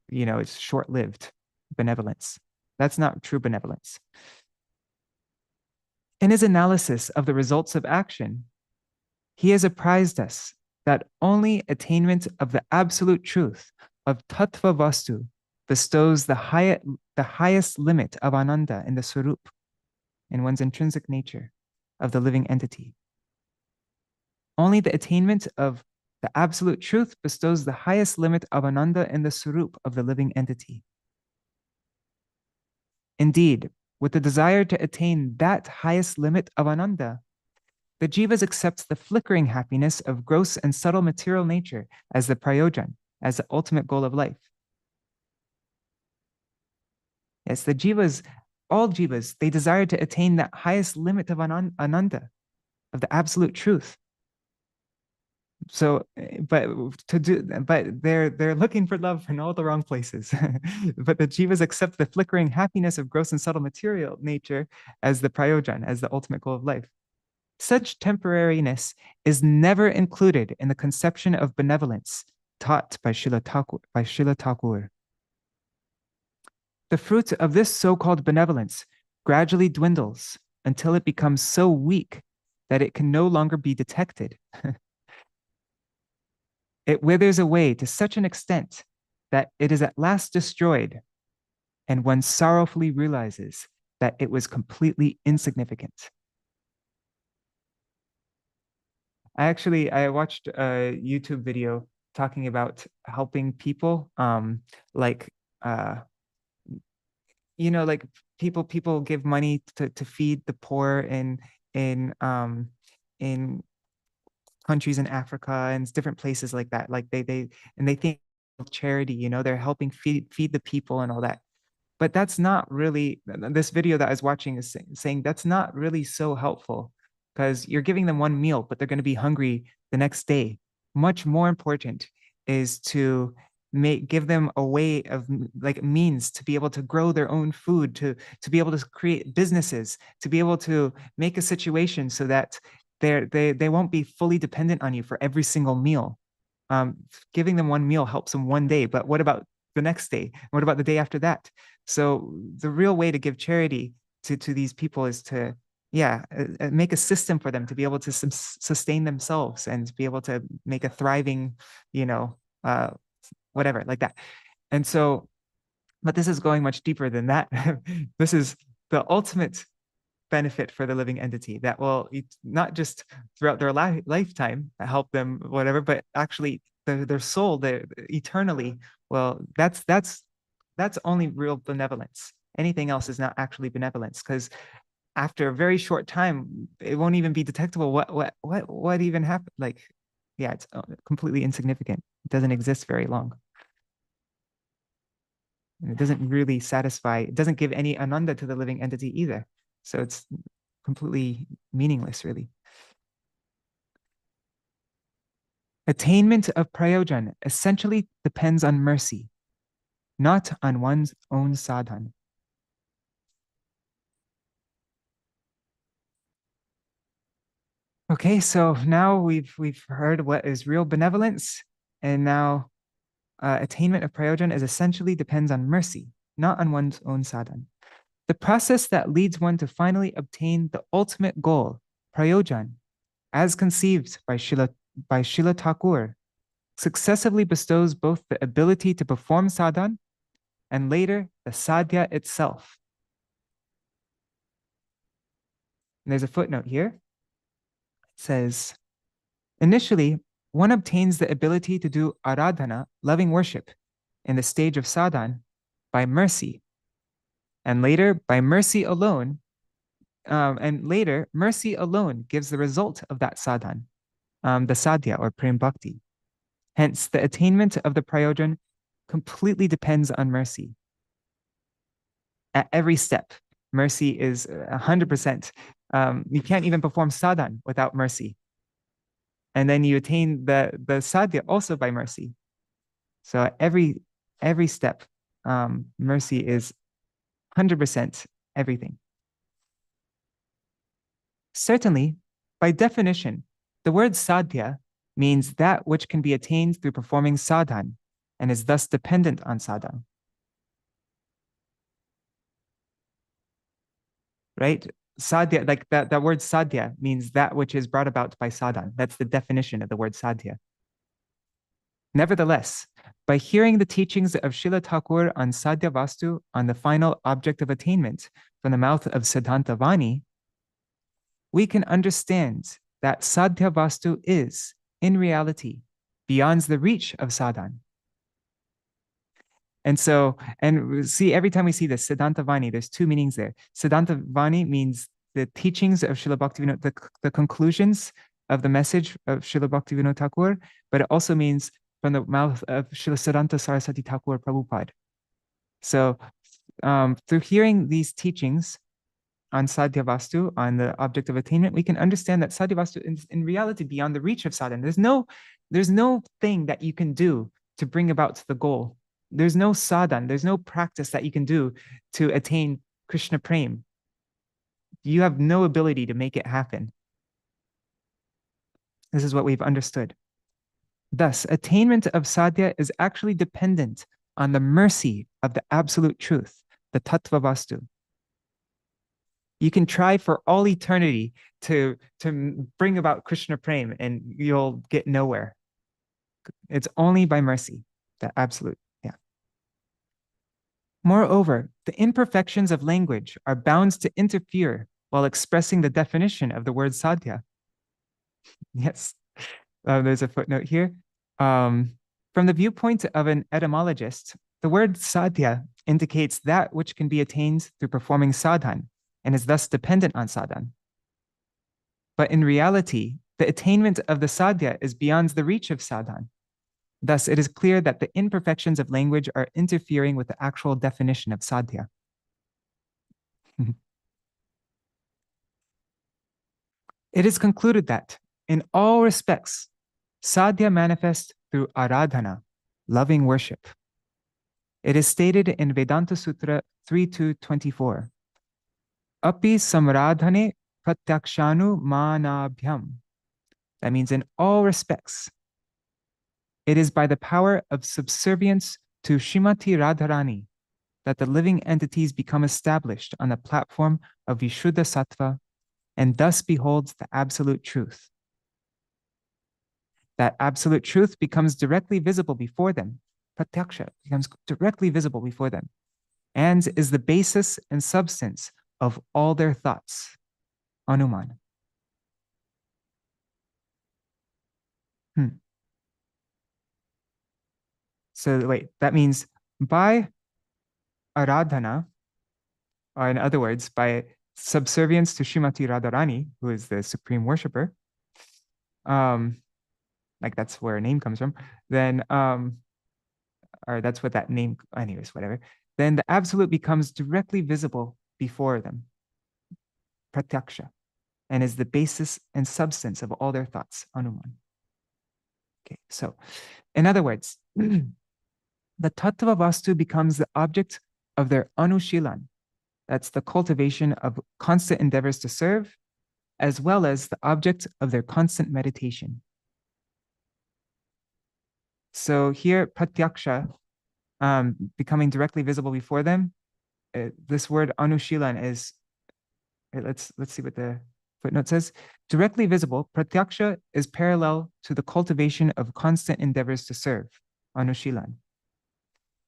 it's short-lived benevolence. That's not true benevolence. In his analysis of the results of action, he has apprised us that only attainment of the absolute truth of tattva vastu bestows the highest limit of ananda in the swarup, in one's intrinsic nature of the living entity. Only the attainment of the absolute truth bestows the highest limit of ananda in the swarup of the living entity. Indeed, with the desire to attain that highest limit of ananda, the jivas accepts the flickering happiness of gross and subtle material nature as the prayojan, as the ultimate goal of life. Yes, all jivas, they desire to attain that highest limit of ananda, of the absolute truth. So, but they're looking for love in all the wrong places. But the jivas accept the flickering happiness of gross and subtle material nature as the prayojan, as the ultimate goal of life. Such temporariness is never included in the conception of benevolence taught by Śrīla Ṭhākura. The fruit of this so-called benevolence gradually dwindles until it becomes so weak that it can no longer be detected. It withers away to such an extent that it is at last destroyed, and one sorrowfully realizes that it was completely insignificant. I watched a YouTube video talking about helping people, like people give money to feed the poor in countries in Africa and different places like that. Like they think of charity, they're helping feed the people and all that. But that's not really, this video that I was watching is saying that's not really so helpful, because you're giving them one meal, but they're going to be hungry the next day. Much more important is to give them a way of means to be able to grow their own food, to be able to create businesses, to be able to make a situation so that they won't be fully dependent on you for every single meal. Giving them one meal helps them one day, but what about the next day? What about the day after that? So the real way to give charity to these people is to make a system for them to be able to sustain themselves and to be able to make a thriving, whatever like that. And so, but this is going much deeper than that. This is the ultimate benefit for the living entity that will not just throughout their lifetime help them, whatever, but actually their soul, eternally. Well, that's only real benevolence. Anything else is not actually benevolence, because after a very short time, it won't even be detectable what even happened. It's completely insignificant. It doesn't exist very long. And it doesn't really satisfy, it doesn't give any ananda to the living entity either. So it's completely meaningless, really. Attainment of prayojan essentially depends on mercy, not on one's own sadhan. Okay, so now we've heard what is real benevolence, and now attainment of prayojan is essentially depends on mercy, not on one's own sadhan. The process that leads one to finally obtain the ultimate goal, prayojan, as conceived by Śrīla Thakur, successively bestows both the ability to perform sadhan and later the sadhya itself. And there's a footnote here. It says, initially, one obtains the ability to do aradhana, loving worship, in the stage of sadhan by mercy. And later, by mercy alone, mercy alone gives the result of that sadhan, the sadhya or prem bhakti. Hence, the attainment of the prayojan completely depends on mercy. At every step, mercy is 100%. You can't even perform sadhan without mercy. And then you attain the sadhya also by mercy. So every step, mercy is 100% everything. Certainly, by definition, the word sadhya means that which can be attained through performing sadhan and is thus dependent on sadhan. Right? Sadhya, like that word sadhya means that which is brought about by sadhan. That's the definition of the word sadhya. Nevertheless, by hearing the teachings of Śrīla Thakur on sadhya vastu, on the final object of attainment, from the mouth of Siddhanta Vani, we can understand that sadhya vastu is, in reality, beyond the reach of sadhan. And so, and see, every time we see this, Siddhanta Vani, there's two meanings there. Siddhanta Vani means the teachings of Śrīla Bhaktivinoda, the conclusions of the message of Śrīla Bhaktivinoda Thakur, but it also means from the mouth of Śrīla Siddhanta Saraswati Thakur Prabhupada. So through hearing these teachings on sadhya vastu, on the object of attainment, we can understand that sadhya vastu is in reality beyond the reach of sadhana. There's no thing that you can do to bring about the goal. There's no sadhan, there's no practice that you can do to attain Krishna Prem. You have no ability to make it happen. This is what we've understood. Thus, attainment of sadhya is actually dependent on the mercy of the absolute truth, the tattva vastu. You can try for all eternity to bring about Krishna Prem and you'll get nowhere. It's only by mercy, the absolute. Moreover, the imperfections of language are bound to interfere while expressing the definition of the word sadhya. Yes, there's a footnote here. From the viewpoint of an etymologist, the word sadhya indicates that which can be attained through performing sadhan and is thus dependent on sadhan. But in reality, the attainment of the sadhya is beyond the reach of sadhan. Thus, it is clear that the imperfections of language are interfering with the actual definition of sadhya. It is concluded that, in all respects, sadhya manifests through aradhana, loving worship. It is stated in Vedanta Sutra 3.2.24, Api samradhane pratyakshanu manabhyam. That means in all respects, it is by the power of subservience to Srimati Radharani that the living entities become established on the platform of Vishuddha Sattva and thus beholds the absolute truth. That absolute truth becomes directly visible before them. Pratyaksha becomes directly visible before them and is the basis and substance of all their thoughts. Anuman. So wait, that means by aradhana, or in other words, by subservience to Srimati Radharani, who is the supreme worshiper, like that's where a name comes from, then, or that's what that name, anyways, whatever, then the absolute becomes directly visible before them. pratyaksha, and is the basis and substance of all their thoughts, anuman. Okay, so in other words, the tattva vastu becomes the object of their anushilan. That's the cultivation of constant endeavors to serve, as well as the object of their constant meditation. So here, pratyaksha, becoming directly visible before them, this word anushilan is, let's see what the footnote says. Directly visible, pratyaksha is parallel to the cultivation of constant endeavors to serve, anushilan.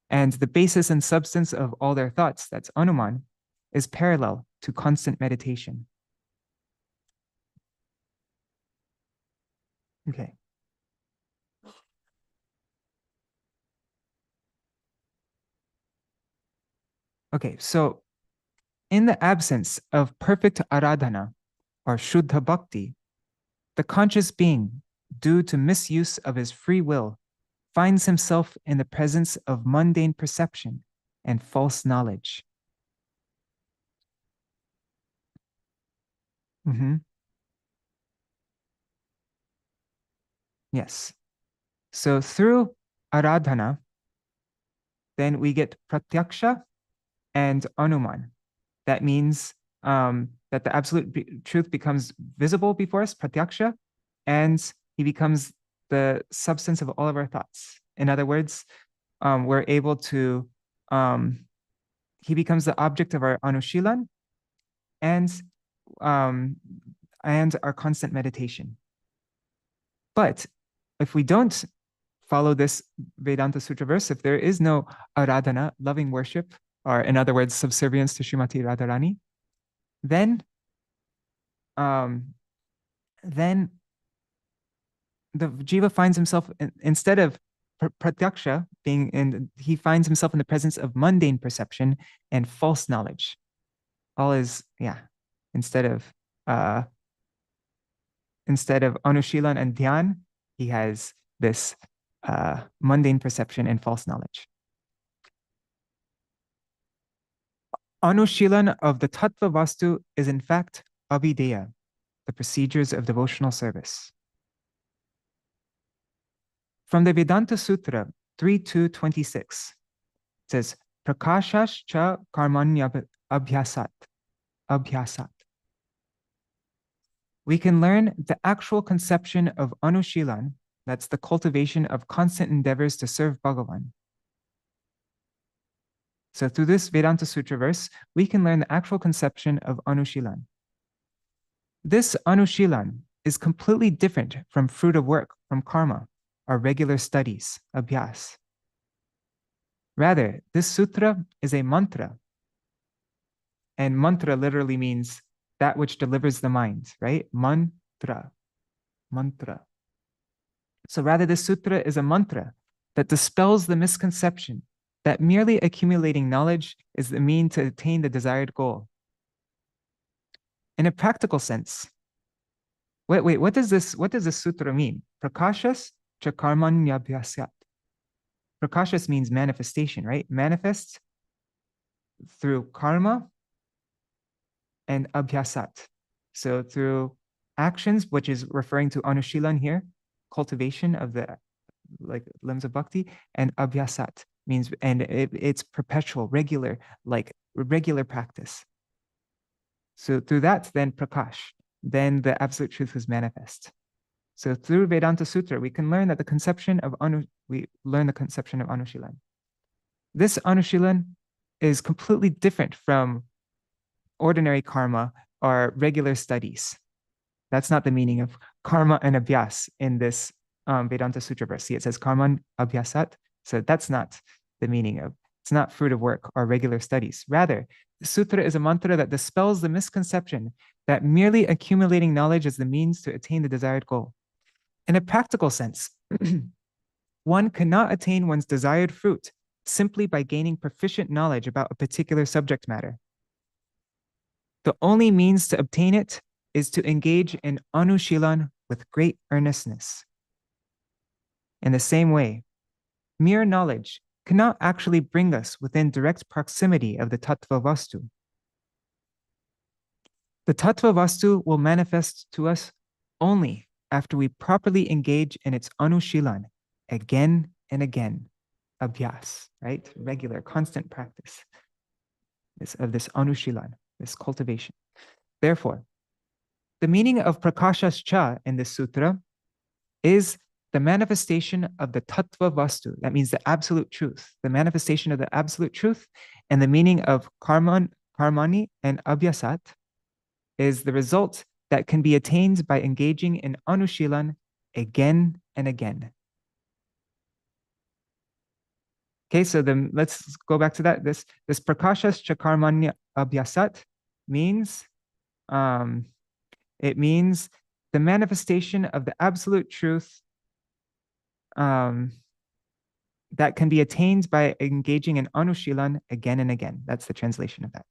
And the basis and substance of all their thoughts, that's anuman, is parallel to constant meditation. Okay. Okay, so in the absence of perfect aradhana or shuddha bhakti, the conscious being, due to misuse of his free will, finds himself in the presence of mundane perception and false knowledge. Yes. So through aradhana, then we get pratyaksha and anuman. That means that the absolute truth becomes visible before us, pratyaksha, and he becomes the substance of all of our thoughts. In other words, we're able to, he becomes the object of our anushilan and our constant meditation. But if we don't follow this Vedanta Sutra verse, if there is no aradhana, loving worship, or in other words, subservience to Srimati Radharani, then the jiva finds himself, instead of pratyaksha being in, he finds himself in the presence of mundane perception and false knowledge. All is, instead of anushilan and dhyan, he has this mundane perception and false knowledge. Anushilan of the tattva vastu is in fact abhideya, the procedures of devotional service. From the Vedanta Sutra 3.2.26, it says, Prakashas cha karmanya abhyasat. We can learn the actual conception of anushilan, that's the cultivation of constant endeavors to serve Bhagavan. So through this Vedanta Sutra verse, we can learn the actual conception of anushilan. This anushilan is completely different from fruit of work, from karma, or regular studies, abhyas. Rather, this sutra is a mantra. And mantra literally means that which delivers the mind, right? Mantra. So rather, this sutra is a mantra that dispels the misconception that merely accumulating knowledge is the mean to attain the desired goal. In a practical sense, what does this sutra mean? Prakashas cha karmanyabhyasyat. Prakashas means manifestation, right? Manifest through karma and abhyasat. So through actions, which is referring to anushilan here, cultivation of the limbs of bhakti, and abhyasat means, and it's perpetual, regular practice. So through that, then prakash, then the absolute truth is manifest. So through Vedanta Sutra, we can learn that the conception of anushilan. This anushilan is completely different from ordinary karma or regular studies. That's not the meaning of karma and abhyas in this Vedanta Sutra verse. See, it says karman abhyasat. So that's not the meaning of, it's not fruit of work or regular studies. Rather, the sutra is a mantra that dispels the misconception that merely accumulating knowledge is the means to attain the desired goal. In a practical sense, one cannot attain one's desired fruit simply by gaining proficient knowledge about a particular subject matter. The only means to obtain it is to engage in anushilan with great earnestness. In the same way, mere knowledge cannot actually bring us within direct proximity of the tattva vastu. The tattva vastu will manifest to us only after we properly engage in its anushilan again and again. Abhyas, right? Regular, constant practice of this anushilan, this cultivation. Therefore, the meaning of prakashascha in this sutra is the manifestation of the tattva vastu. That means the absolute truth, the manifestation of the absolute truth. And the meaning of karmani and abhyasat is the result that can be attained by engaging in anushilan again and again. Okay, so then let's go back to that. This prakashascha karmanya abhyasat means it means the manifestation of the absolute truth that can be attained by engaging in anushilan again and again. That's the translation of that.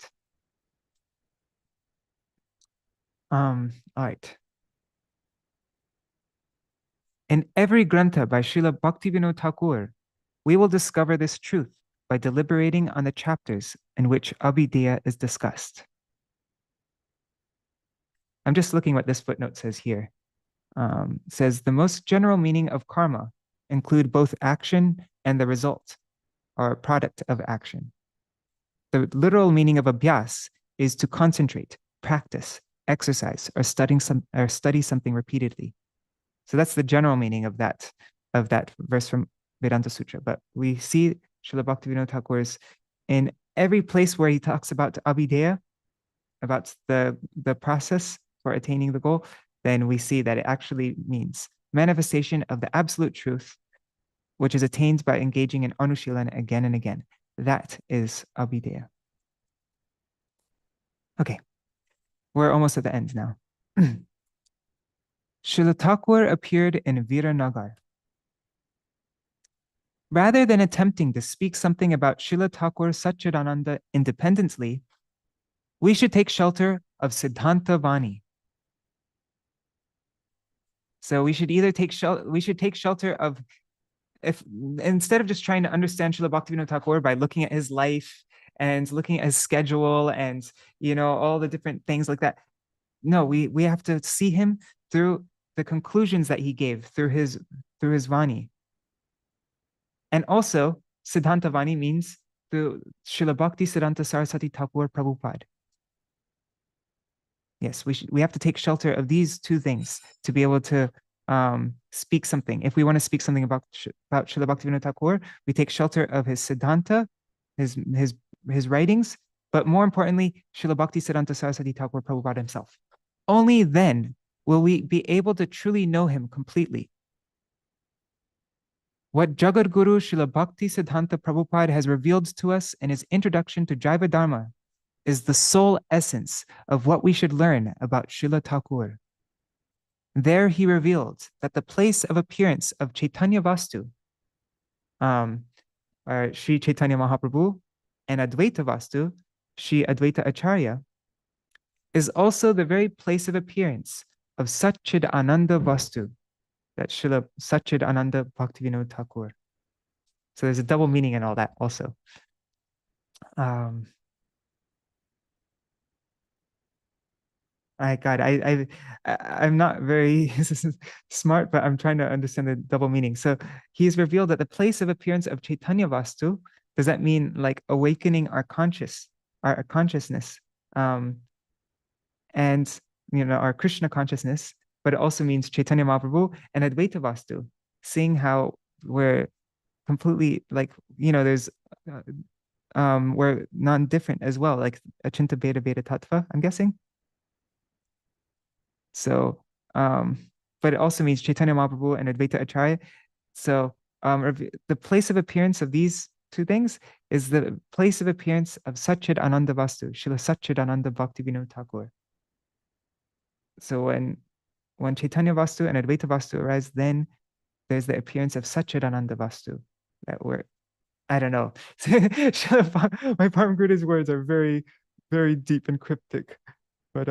All right. In every grantha by Srila Bhaktivinoda Thakur, we will discover this truth by deliberating on the chapters in which Abhideya is discussed. I'm just looking what this footnote says here. It says the most general meaning of karma include both action and the result, or product of action. The literal meaning of abhyas is to concentrate, practice, exercise, or study something repeatedly. So that's the general meaning of that verse from Vedanta Sutra. But we see Srila Bhaktivinoda Thakur's in every place where he talks about abhideya, about the process for attaining the goal, then we see that it actually means manifestation of the absolute truth, which is attained by engaging in anushilan again and again. That is abhideya. Okay, we're almost at the end now. Srila Thakur appeared in Viranagar. Rather than attempting to speak something about Srila Ṭhākura Saccidānanda independently, we should take shelter of Siddhanta Vani. So we should either take shelter of, if instead of just trying to understand Srila Bhaktivinoda Thakur by looking at his life and looking at his schedule and all the different things like that. No, we have to see him through the conclusions that he gave through his Vani. And also, Siddhanta Vani means through Srila Bhakti Siddhanta Saraswati Thakur Prabhupada. Yes, we have to take shelter of these two things to be able to speak something. If we want to speak something about Srila Bhaktivinoda Thakur, we take shelter of his Siddhanta, his writings, but more importantly, Srila Bhakti Siddhanta Saraswati Thakur Prabhupada himself. Only then will we be able to truly know him completely. What Jagadguru Srila Bhakti Siddhanta Prabhupada has revealed to us in his introduction to Jaiva Dharma is the sole essence of what we should learn about Srila Thakur. There he revealed that the place of appearance of Chaitanya Vastu, Sri Chaitanya Mahaprabhu, and Advaita Vastu, Sri Advaita Ācārya, is also the very place of appearance of Saccidānanda Vastu, that Srila Saccidānanda Bhaktivinoda Thakur. So there's a double meaning in all that also. I'm not very smart, but I'm trying to understand the double meaning. So he's revealed that the place of appearance of Chaitanya Vastu, does that mean like awakening our consciousness, and our Krishna consciousness, but it also means Chaitanya Mahaprabhu and Advaita Vastu, seeing how we're completely there's we're non-different as well, like Achinta Bheda Bheda Tattva, I'm guessing. So, but it also means Chaitanya Mahaprabhu and Advaita Ācārya. So the place of appearance of these two things is the place of appearance of Saccidānanda Vastu, Srila Saccidānanda Bhaktivinoda Thakur. So when Chaitanya Vastu and Advaita Vastu arise, then there's the appearance of Saccidānanda Vastu. That word, I don't know. My Parama Guru's words are very, very deep and cryptic. But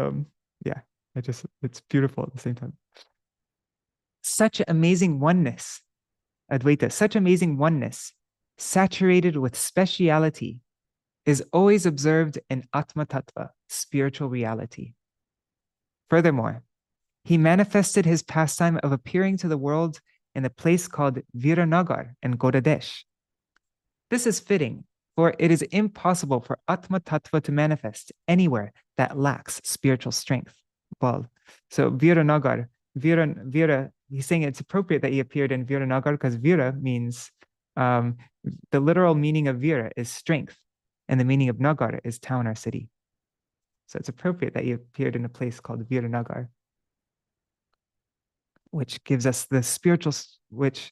yeah, it's beautiful at the same time. Such amazing oneness, Advaita, such amazing oneness, saturated with speciality, is always observed in Atma Tattva, spiritual reality. Furthermore, he manifested his pastime of appearing to the world in a place called Viranagar in Gauḍīya. This is fitting, for it is impossible for Atma Tattva to manifest anywhere that lacks spiritual strength. Well, so Viranagar, Vira, he's saying it's appropriate that he appeared in Viranagar because Vira means, the literal meaning of Vira is strength, and the meaning of Nagar is town or city. So it's appropriate that he appeared in a place called Viranagar, which gives us the spiritual, which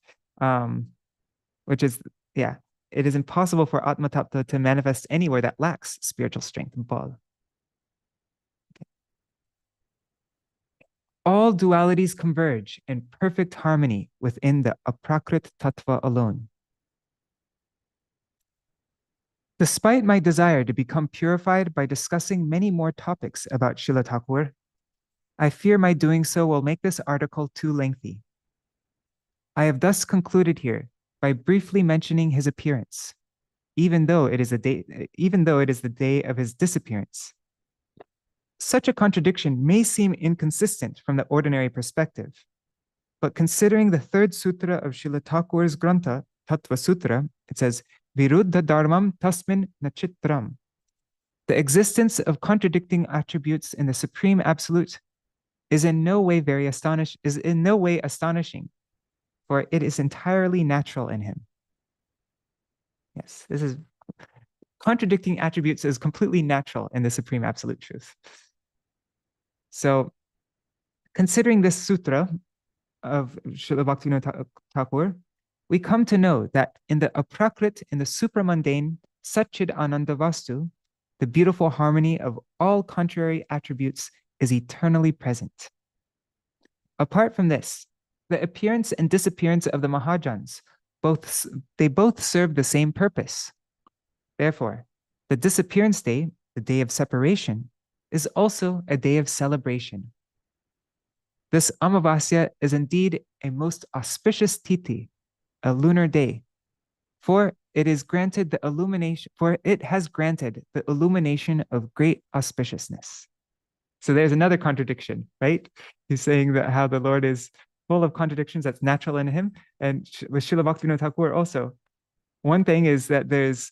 is, yeah, it is impossible for Atma Tattva to manifest anywhere that lacks spiritual strength and bal. All dualities converge in perfect harmony within the aprakrit tattva alone. Despite my desire to become purified by discussing many more topics about Śrīla Thakur, I fear my doing so will make this article too lengthy. I have thus concluded here by briefly mentioning his appearance, even though it is the day of his disappearance. Such a contradiction may seem inconsistent from the ordinary perspective, but considering the third sutra of Śrīla Thakur's Grantha, Tattva Sutra, it says, Viruddha dharmam tasmin nachitram. The existence of contradicting attributes in the Supreme Absolute is in no way astonishing, for it is entirely natural in him. Yes, this is contradicting attributes is completely natural in the Supreme Absolute Truth. So, considering this sutra of Śrīla Bhaktivinoda Thakur, we come to know that in the aprakrit, in the supramundane, Saccidānanda Vastu, the beautiful harmony of all contrary attributes is eternally present. Apart from this, the appearance and disappearance of the Mahājans, they both serve the same purpose. Therefore, the disappearance day, the day of separation, is also a day of celebration. This Amavasya is indeed a most auspicious tithi, a lunar day, for it has granted the illumination of great auspiciousness. So there's another contradiction, right? He's saying that how the Lord is full of contradictions, that's natural in him. And with Śrīla Bhaktivinoda Thakur also, one thing is that there's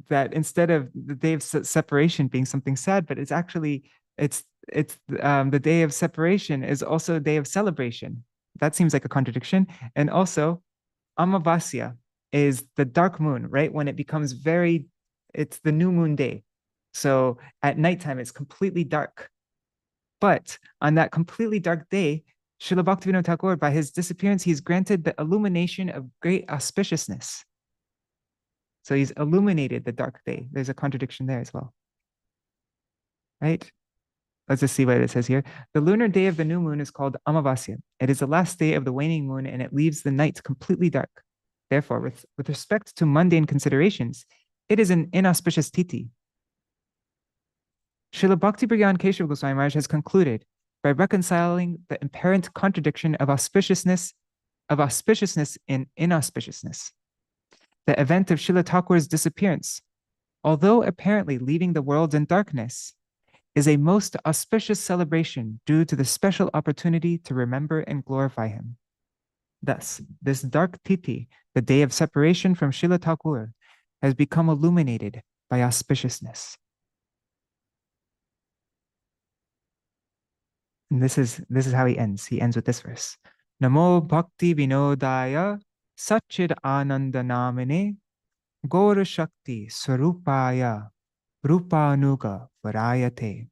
that instead of the day of separation being something sad, but it's actually, the day of separation is also a day of celebration. That seems like a contradiction. And also, Amavasya is the dark moon, right? When it becomes it's the new moon day. So at nighttime, it's completely dark. But on that completely dark day, Śrīla Bhaktivinoda Thakur, by his disappearance, he's granted the illumination of great auspiciousness. So he's illuminated the dark day. There's a contradiction there as well. Right? Let's just see what it says here. The lunar day of the new moon is called Amavasya. It is the last day of the waning moon, and it leaves the night completely dark. Therefore, with respect to mundane considerations, it is an inauspicious tithi. Śrīla Bhakti Prajñāna Keśava Gosvāmī Mahārāja has concluded by reconciling the apparent contradiction of auspiciousness in inauspiciousness. The event of Śrīla Thakur's disappearance, although apparently leaving the world in darkness, is a most auspicious celebration due to the special opportunity to remember and glorify him. Thus, this dark tithi, the day of separation from Śrīla Thakur, has become illuminated by auspiciousness. And this is how he ends. He ends with this verse. Namo Bhaktivinodaya Saccidānanda Namine Gaura Shakti Swarupaya Rupanuga Varayate.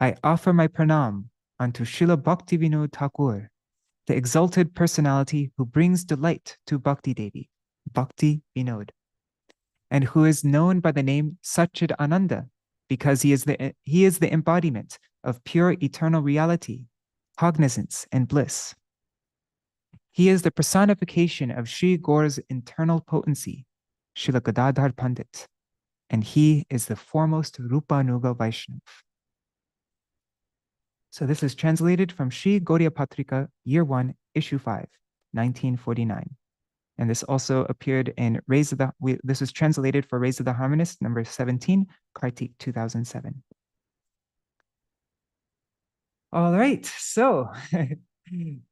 I offer my pranam unto Śrīla Bhaktivinoda Thakur, the exalted personality who brings delight to Bhakti Devi, Bhakti Vinod, and who is known by the name Saccidānanda, because he is the embodiment of pure eternal reality, cognizance, and bliss. He is the personification of Sri Gaura's internal potency, Srila Gadadhar Pandit, and he is the foremost Rupanuga Vaishnava. So this is translated from Sri Gauḍīya Patrikā, Year 1, Issue 5, 1949. And this also appeared in this was translated for Raise of the Harmonist, number 17, Kartik 2007. All right, so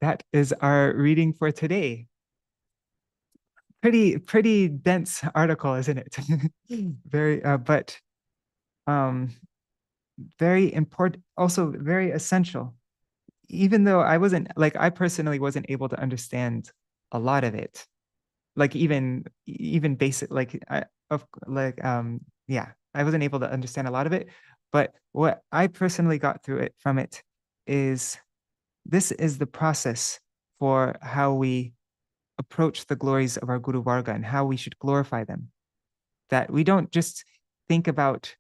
that is our reading for today. Pretty dense article, isn't it? Very, but very important, also very essential. Even though I personally wasn't able to understand a lot of it, like even basic, yeah, I wasn't able to understand a lot of it. But what I personally got through it from it is this is the process for how we approach the glories of our Guru Varga and how we should glorify them. That we don't just think about,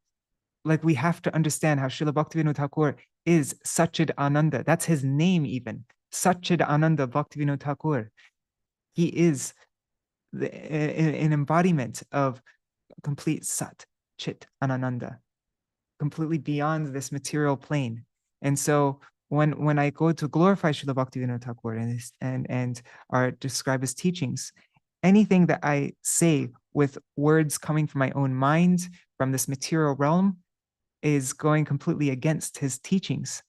like, we have to understand how Srila Bhaktivinoda Thakur is Saccidānanda. That's his name even. Saccidānanda Bhaktivinoda Thakur. He is an embodiment of complete Sat, Chit, Ananda, completely beyond this material plane. And so when I go to glorify Srila Bhaktivinoda Thakur and or describe his teachings, anything that I say with words coming from my own mind, from this material realm, is going completely against his teachings,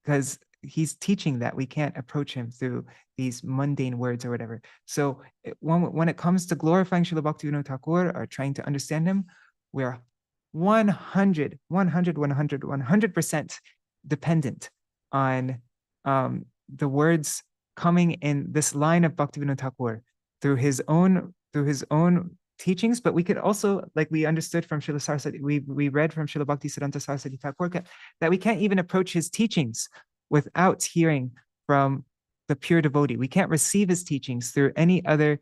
because he's teaching that we can't approach him through these mundane words or whatever. So when it comes to glorifying Srila Bhaktivinoda Thakur or trying to understand him, we're 100% dependent on the words coming in this line of Bhaktivinoda Thakur through his own teachings. But we could also, like we understood from Srila Saraswati, we read from Srila Bhaktisiddhanta Saraswati Thakur, that we can't even approach his teachings without hearing from the pure devotee. We can't receive his teachings through any other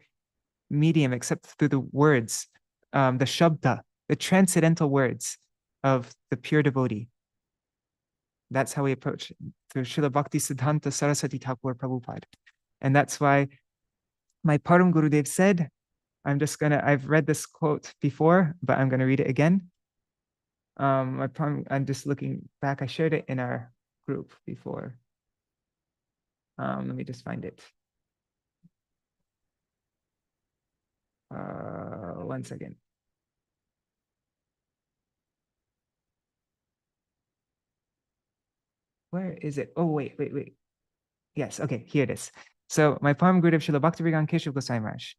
medium except through the words, the shabda, the transcendental words of the pure devotee. That's how we approach it, through Srila Bhaktisiddhanta Saraswati Thakur Prabhupada. And that's why my Param Gurudev said, I've read this quote before, but I'm gonna read it again. I'm just looking back. I shared it in our group before. Let me just find it. 1 second. Where is it? Oh, wait. Yes, okay, here it is. So my Param Gurudev Srila Bhaktivinoda Keśava Gosvāmī Mahārāja,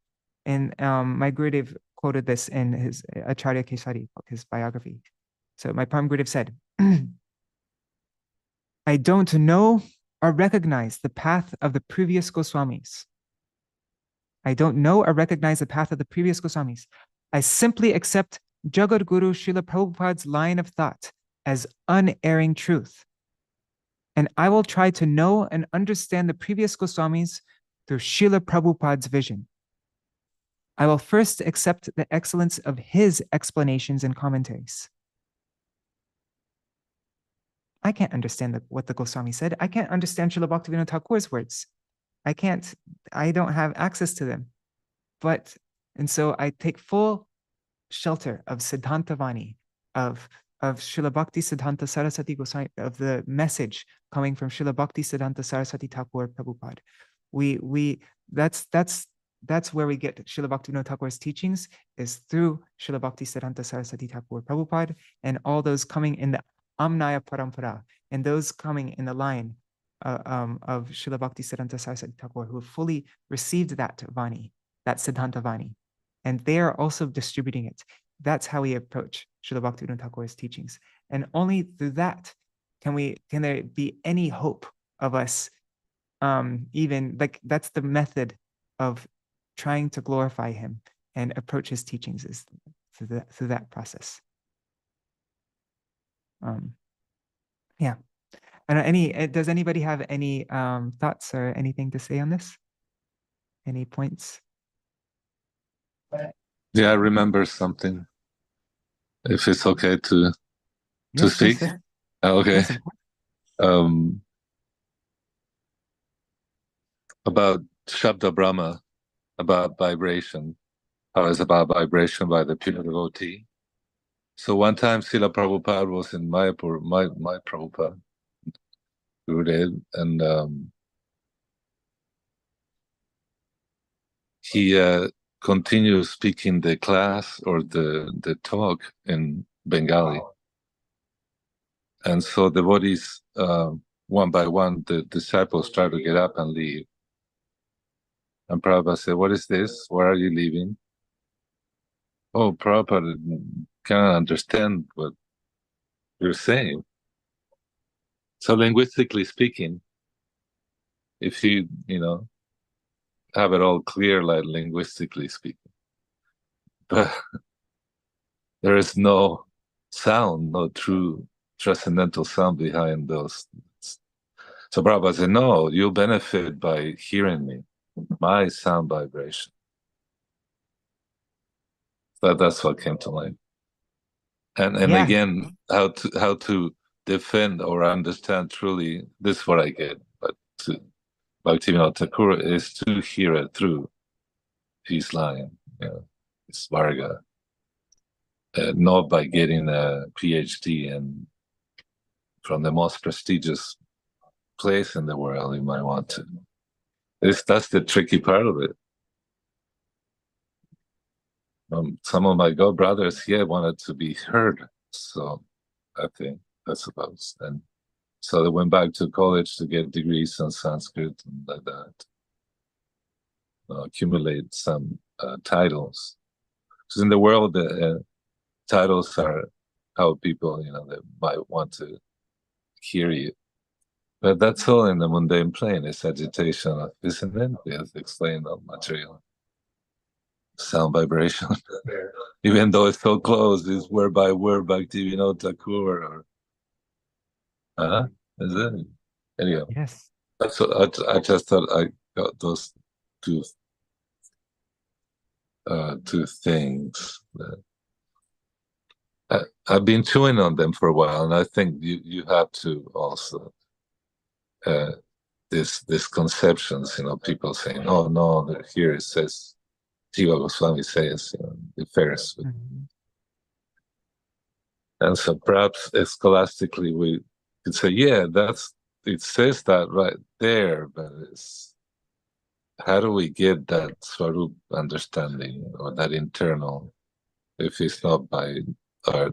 and my Gurudev quoted this in his ācārya Kesari, his biography. So my Param Gurudev said, I don't know or recognize the path of the previous Goswamis. I don't know or recognize the path of the previous Goswamis. I simply accept Jagat Guru Srila Prabhupada's line of thought as unerring truth. And I will try to know and understand the previous Goswamis through Srila Prabhupada's vision. I will first accept the excellence of his explanations and commentaries. I can't understand what the Goswami said. I can't understand Srila Bhaktivinoda Thakur's words. I don't have access to them. And so I take full shelter of Siddhanta Vani, of Srila Bhakti Siddhanta Saraswati Goswami, of the message coming from Srila Bhakti Siddhanta Saraswati Thakur Prabhupada. That's where we get Srila Bhaktivinoda Thakur's teachings, is through Srila Bhakti Siddhanta Saraswati Thakur Prabhupada, and all those coming in the Amnaya Parampara, and those coming in the line of Srila Bhakti Siddhanta Saraswati Thakur, who have fully received that Vani, that Siddhanta Vani, and they are also distributing it. That's how we approach Srila Bhaktivinoda Thakur's teachings. And only through that can there be any hope of us, even, like, that's the method of trying to glorify him and approach his teachings, is through that process. Yeah. Does anybody have any thoughts or anything to say on this? Any points?
Yeah, I remember something. If it's okay to speak.
Yes,
okay. Yes, about Shabda Brahma, about vibration, how it's about vibration by the pure devotee. So one time Srila Prabhupada was in Mayapur, my Prabhupada, Gurudev, and he continued speaking the class or the talk in Bengali. And so devotees one by one, the disciples try to get up and leave. And Prabhupada said, "What is this? Where are you leaving?" "Oh, Prabhupada, cannot understand what you're saying." So linguistically speaking, if you have it all clear, like linguistically speaking, but there is no sound, no true transcendental sound behind those. So Prabhupada said, "No, you'll benefit by hearing me, my sound vibration." That's what came to mind. And
Yeah.
again, how to defend or understand truly, this is what I get, but to Bhaktivinoda Thakur is to hear it through his line, his varga, not by getting a PhD and from the most prestigious place in the world you might want to. That's the tricky part of it. Some of my god brothers here wanted to be heard, so I suppose. And so they went back to college to get degrees in Sanskrit and like that, accumulate some titles. Because in the world, titles are how people, they might want to hear you. But that's all in the mundane plane. It's agitation, isn't it? We have to explain the material. Sound vibration. Even though it's so close, it's word by word Bhaktivinoda Thakur or is it? Anyway.
Yes.
That's what I just thought I got those two things. I've been chewing on them for a while, and I think you have to also this conceptions, people saying, "Oh no, here it says Keśava Gosvāmī says, the first."
Mm-hmm.
And so perhaps scholastically we could say, yeah, it says that right there, but how do we get that Swarup understanding or that internal, if it's not by our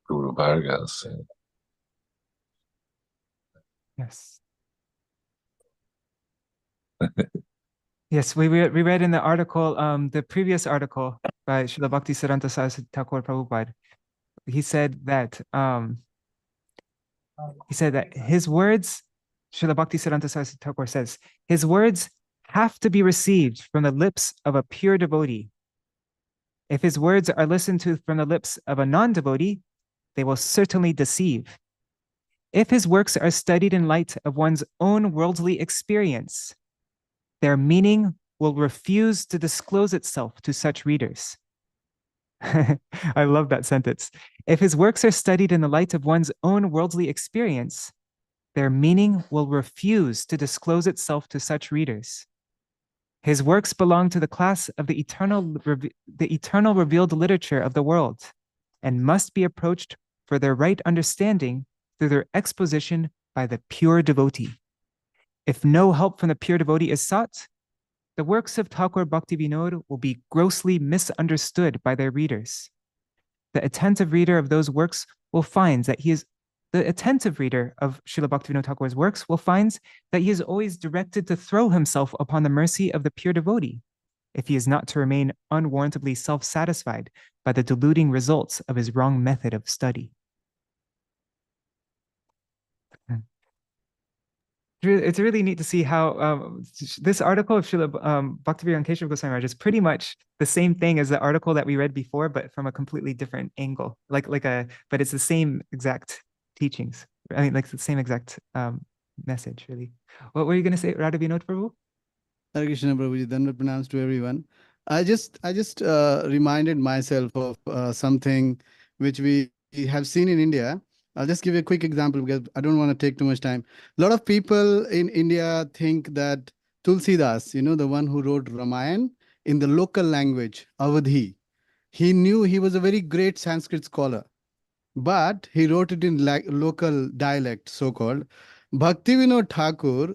Guru Vargas?
Yes. Yes, we read in the article, the previous article by Srila Bhaktisiddhanta Saraswati Thakur Prabhupada. He said that his words, Srila Bhaktisiddhanta Saraswati Thakur says, his words have to be received from the lips of a pure devotee. If his words are listened to from the lips of a non-devotee, they will certainly deceive. If his works are studied in light of one's own worldly experience, their meaning will refuse to disclose itself to such readers. I love that sentence. If his works are studied in the light of one's own worldly experience, their meaning will refuse to disclose itself to such readers. His works belong to the class of the eternal revealed literature of the world, and must be approached for their right understanding through their exposition by the pure devotee. If no help from the pure devotee is sought, the works of Ṭhākura Bhaktivinoda will be grossly misunderstood by their readers. The attentive reader of those works will find that the attentive reader of Srila Bhaktivinoda Thakur's works will find that he is always directed to throw himself upon the mercy of the pure devotee, if he is not to remain unwarrantably self-satisfied by the deluding results of his wrong method of study. It's really neat to see how this article of Srila Bhaktivinoda Keśava Gosvāmī Mahārāja is pretty much the same thing as the article that we read before, but from a completely different angle. But it's the same exact teachings. I mean, like the same exact message, really. What were you going to say, Radha Vinod Prabhu?
Hare Krishna Prabhuji, Dandavat pranams to everyone. I just reminded myself of something which we have seen in India. I'll just give you a quick example because I don't want to take too much time. A lot of people in India think that Tulsidas, the one who wrote Ramayana in the local language, Awadhi, he was a very great Sanskrit scholar, but he wrote it in local dialect, so-called. Bhaktivinoda Thakur,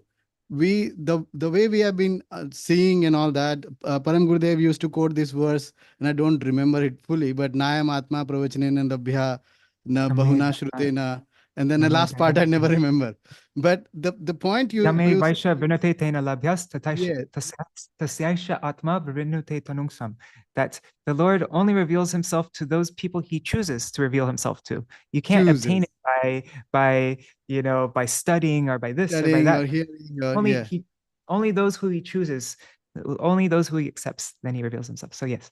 the way we have been seeing and all that, Param Gurudev used to quote this verse, and I don't remember it fully, but Nayam Atma Pravachanena Labhya Na Bahuna Shrutena And then the last part I never remember. But the point you
Vaisha vinate tena labhyas
Yes.
tasyaisha atma virinute tanungsam. That the Lord only reveals himself to those people he chooses to reveal himself to. You can't obtain it by by studying or by this or by that.
Or hearing or,
only those who he chooses, only those who he accepts, then he reveals himself. So yes.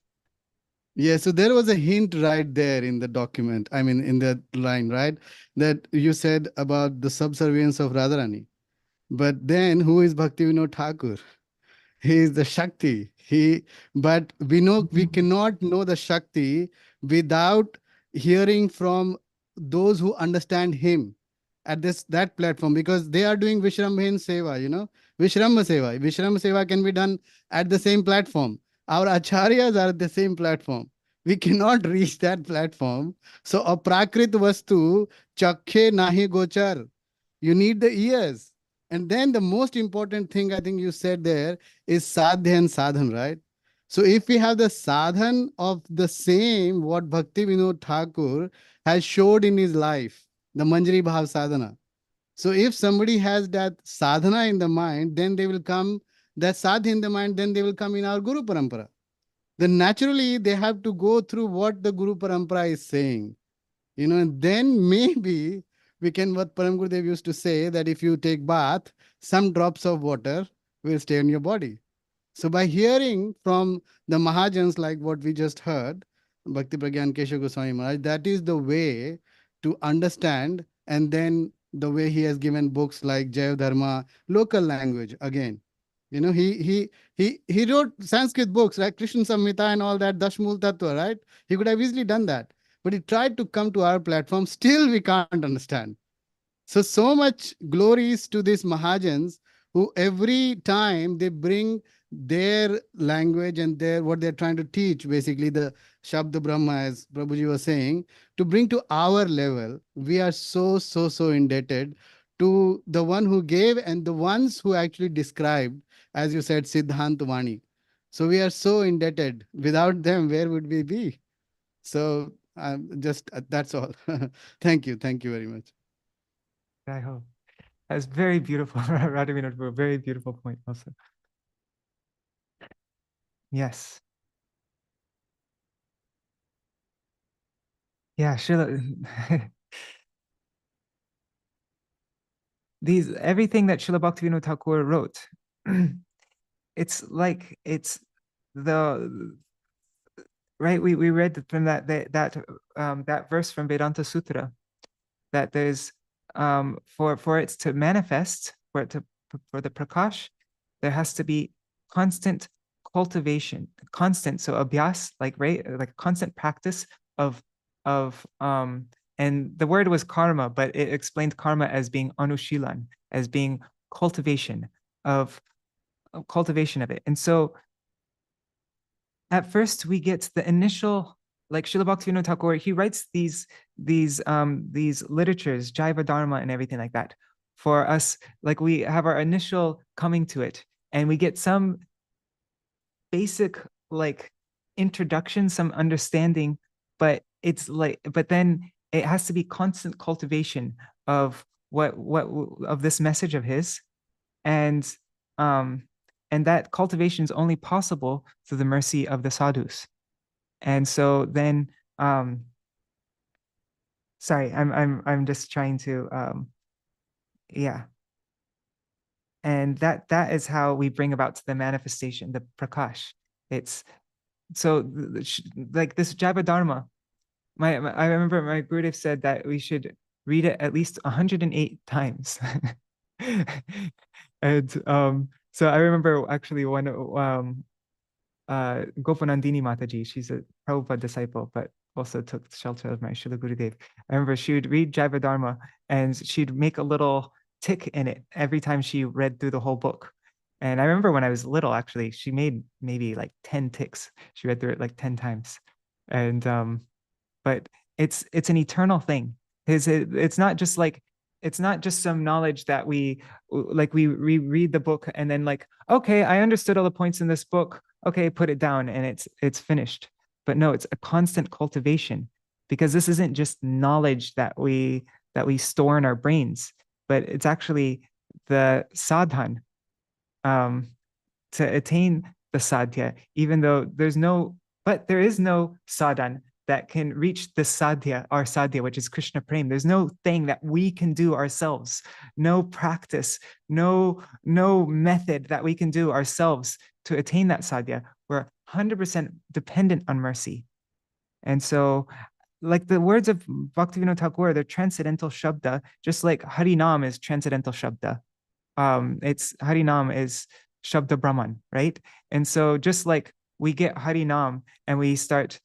Yeah, so there was a hint right there in the document. I mean, in that line, right? That you said about the subservience of Radharani. But then who is Bhaktivinoda Thakur? He is the Shakti. But we know we cannot know the Shakti without hearing from those who understand him at that platform, because they are doing Vishrambhin Seva, Vishrama Seva. Vishrama Seva can be done at the same platform. Our acharyas are at the same platform. We cannot reach that platform. So aprakrit vastu chakhe nahi gochar. You need the ears. And then the most important thing I think you said there is sadhya and sadhan, right? So if we have the sadhan of the same what Bhaktivinoda Thakur has showed in his life, the Manjari Bhav sadhana. So if somebody has that sadhana in the mind, then they will come, that sadhya in the mind, then they will come in our Guru Parampara. Then naturally they have to go through what the Guru Parampara is saying. And then maybe we can, what Param Gurudev used to say, that if you take bath, some drops of water will stay in your body. So by hearing from the Mahajans, like what we just heard, Bhakti Prajñāna Keśava Gosvāmī Mahārāja, that is the way to understand. And then the way he has given books like Jaya Dharma, local language again. He wrote Sanskrit books like Krishna Samhita and all that, Dashmul Tattva, right? He could have easily done that. But he tried to come to our platform. Still, we can't understand. So much glories to these Mahajans who every time they bring their language and what they're trying to teach, basically the Shabda Brahma, as Prabhuji was saying, to bring to our level. We are so indebted to the one who gave and the ones who actually described, as you said, Siddhanta Vani. So we are so indebted. Without them, where would we be? So that's all. Thank you very much.
I hope that's very beautiful. Radhavinoda, a very beautiful point also. Yes. Yeah, Śrīla. Everything that Śrīla Bhaktivinoda Thakur wrote, it's the right. We read from that verse from Vedanta Sutra, that there's for it to manifest, for the prakash, there has to be constant cultivation, so abhyas, like constant practice of and the word was karma, but it explained karma as being anushilan, as being cultivation of it. And so at first we get the initial, like Śrīla Bhaktivinoda Thakur, he writes these literatures, Jaiva Dharma and everything like that, for us. Like we have our initial coming to it, and we get some basic introduction, some understanding, but then it has to be constant cultivation of of this message of his, and that cultivation is only possible through the mercy of the sadhus. And so then, sorry, I'm just trying to, yeah. And that is how we bring about the manifestation, the prakash. It's so like this Jaiva Dharma. I remember my Gurudev said that we should read it at least 108 times. And so I remember actually one Gopanandini Mataji, she's a Prabhupada disciple, but also took shelter of my Śrīla Gurudev. I remember she would read Jaiva Dharma and she'd make a little tick in it every time she read through the whole book. And I remember when I was little, actually, she made maybe like 10 ticks. She read through it like 10 times. And but it's an eternal thing. It's not just some knowledge that we read the book and then okay, I understood all the points in this book. Okay, put it down and it's finished. But no, it's a constant cultivation, because this isn't just knowledge that we that we store in our brains, but it's actually the sadhan to attain the sadhya, even though there is no sadhan that can reach the sadhya, our sadhya, which is Krishna Prem. There's no thing that we can do ourselves, no practice, no method that we can do ourselves to attain that sadhya. We're 100% dependent on mercy. And so, like the words of Bhaktivinoda Thakur, they're transcendental shabda, just like Harinam is transcendental shabda. It's Harinam is Shabda Brahman, right? And so just like we get Harinam and we start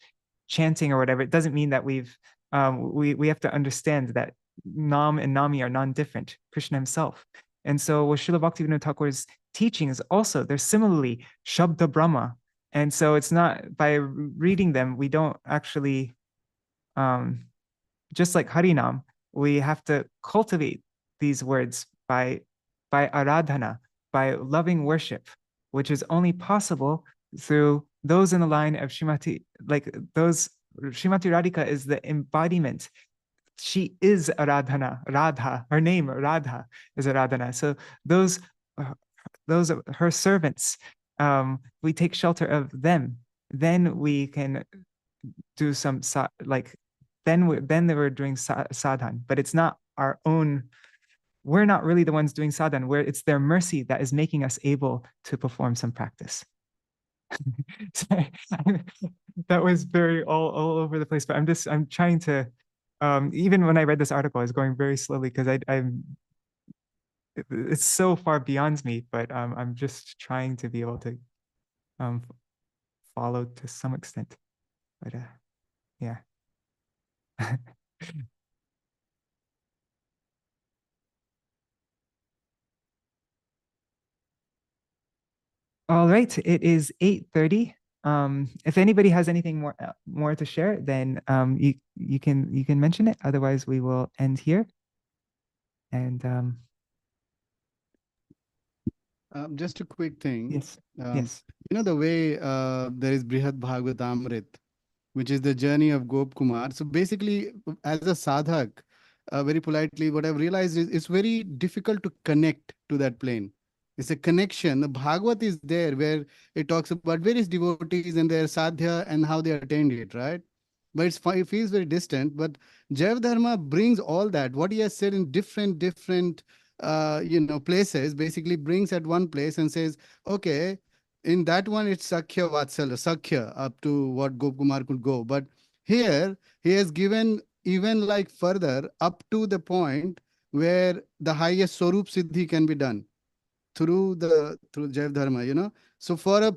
chanting or whatever, it doesn't mean that we have to understand that Nam and Nami are non-different, Krishna himself. And so with Srila Bhaktivinoda Thakur's teachings also, they're similarly Shabda Brahma. And so it's not, by reading them, we don't actually, just like Harinam, we have to cultivate these words by aradhana, by loving worship, which is only possible through those in the line of Srimati, like those, Srimati Radhika is the embodiment. She is Aradhana, Radha, her name Radha is Aradhana. So those are her servants. We take shelter of them, then we can do some then we're doing sadhan, but it's not our own. We're not really the ones doing sadhan, where it's their mercy that is making us able to perform some practice. Sorry. That was very all over the place, but I'm trying to, even when I read this article, I was going very slowly because it's so far beyond me, but I'm just trying to be able to follow to some extent, but yeah. All right, it is 8:30. If anybody has anything more to share, then you can mention it. Otherwise, we will end here. And
just a quick thing.
yes, yes.
You know the way there is Brihad Bhagavatamrit, which is the journey of Gop Kumar. So basically, as a sadhak, very politely, what I've realized is it's very difficult to connect to that plane. It's a connection. The Bhagavad is there where it talks about various devotees and their sadhya and how they attained it, right? But it feels very distant. But Jaiva Dharma brings all that. What he has said in different places, basically brings at one place and says, okay, in that one it's Sakhya Vatsalya, Sakhya, up to what Gopkumar could go. But here he has given even like further up to the point where the highest Swarup Siddhi can be done through Jaiva Dharma, So for a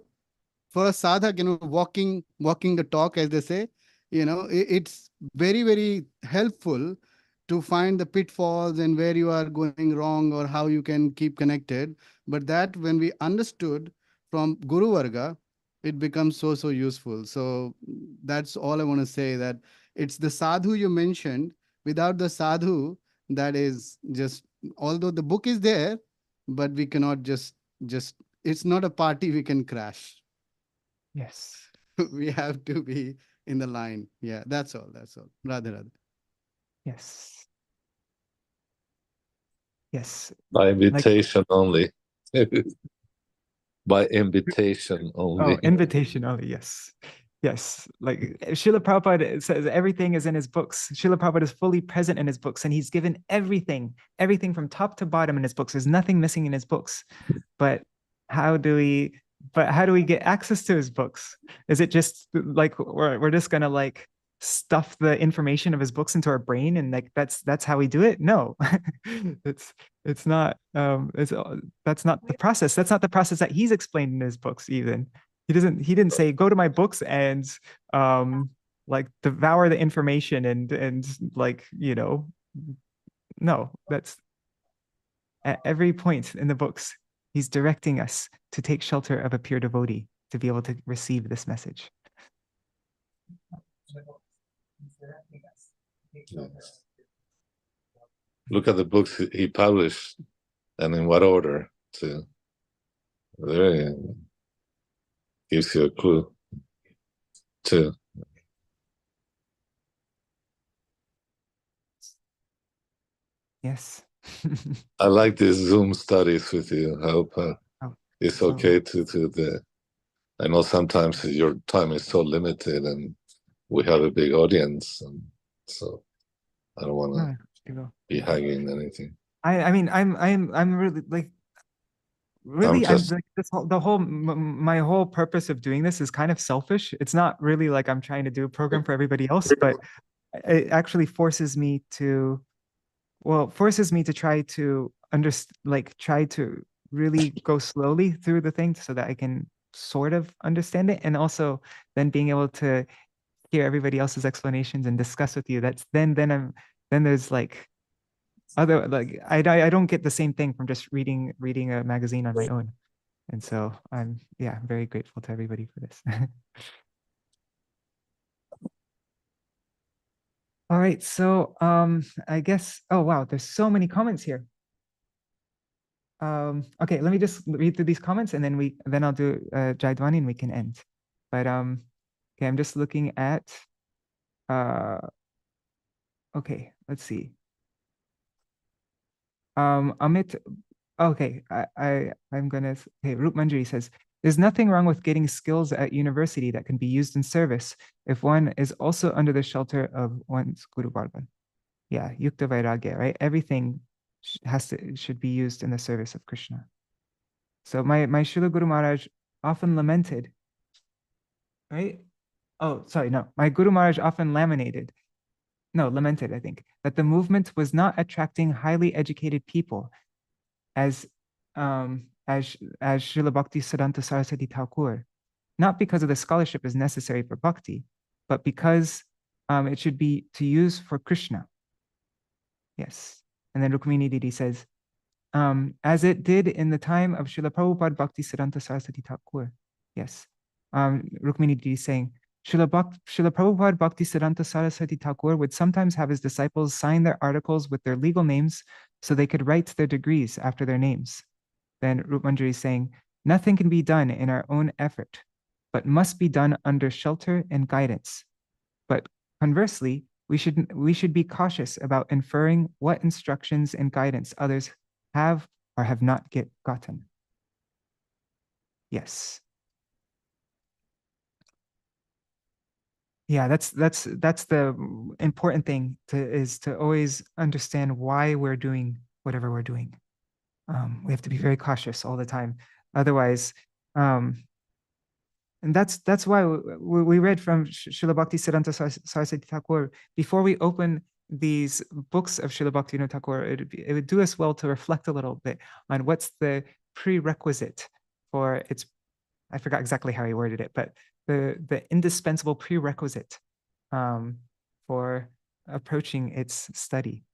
sadhak, walking the talk, as they say, it's very, very helpful to find the pitfalls and where you are going wrong or how you can keep connected. But that when we understood from Guru Varga, it becomes so useful. So that's all I want to say, that it's the sadhu you mentioned. Without the sadhu, that is just, although the book is there, but we cannot just it's not a party we can crash.
Yes.
We have to be in the line. Yeah, that's all. Radhe Radhe.
Yes. Yes.
By invitation only. By invitation only.
Oh, invitation only, yes. Yes, like Srila Prabhupada says everything is in his books. Srila Prabhupada is fully present in his books, and he's given everything from top to bottom in his books. There's nothing missing in his books. But how do we get access to his books? Is it just like we're just gonna like stuff the information of his books into our brain and like that's how we do it? No. It's not that's not the process. That's not the process that he's explained in his books even. He didn't say go to my books and like devour the information and like no, that's at every point in the books he's directing us to take shelter of a pure devotee to be able to receive this message.
Look at the books he published and in what order too. There gives you a clue too.
Yes.
I like these Zoom studies with you. I hope it's
Oh.
okay to I know sometimes your time is so limited and we have a big audience, and so I don't want to be hanging anything.
I mean, I'm really like, really, I'm like, my whole purpose of doing this is kind of selfish. It's not really like I'm trying to do a program for everybody else, but it actually forces me to try to try to really go slowly through the thing so that I can sort of understand it, and also then being able to hear everybody else's explanations and discuss with you. That's then there's like other, like I don't get the same thing from just reading a magazine on my own. And so I'm very grateful to everybody for this. All right, so I guess, oh wow, there's so many comments here. Okay, let me just read through these comments, and then I'll do Jaidwani and we can end. But okay, I'm just looking at okay, let's see. Amit, okay, I'm gonna, okay, Rup Manjari says, there's nothing wrong with getting skills at university that can be used in service if one is also under the shelter of one's Guru Varga. Yeah, Yukta Vairagya, right? Everything should be used in the service of Krishna. So my Śrīla Guru Maharaj often lamented, right? Oh, sorry, no. My Guru Maharaj often lamented, I think, that the movement was not attracting highly educated people as Srila Bhaktisiddhanta Saraswati Thakur, not because of the scholarship is necessary for bhakti, but because it should be to use for Krishna. Yes. And then Rukmini Didi says, as it did in the time of Srila Prabhupada Bhaktisiddhanta Saraswati Thakur. Yes. Rukmini Didi is saying, Srila Prabhupada Bhaktisiddhanta Saraswati Thakur would sometimes have his disciples sign their articles with their legal names so they could write their degrees after their names. Then Rup Manjari is saying, nothing can be done in our own effort, but must be done under shelter and guidance. But conversely, we should be cautious about inferring what instructions and guidance others have or have not gotten. Yes. Yeah, that's the important thing is to always understand why we're doing whatever we're doing. We have to be very cautious all the time. Otherwise, and that's why we read from Srila Bhaktisiddhanta Saraswati Thakur. Before we open these books of Srila Bhaktivinoda Thakur, it would do us well to reflect a little bit on what's the prerequisite for its, I forgot exactly how he worded it, but the indispensable prerequisite for approaching its study.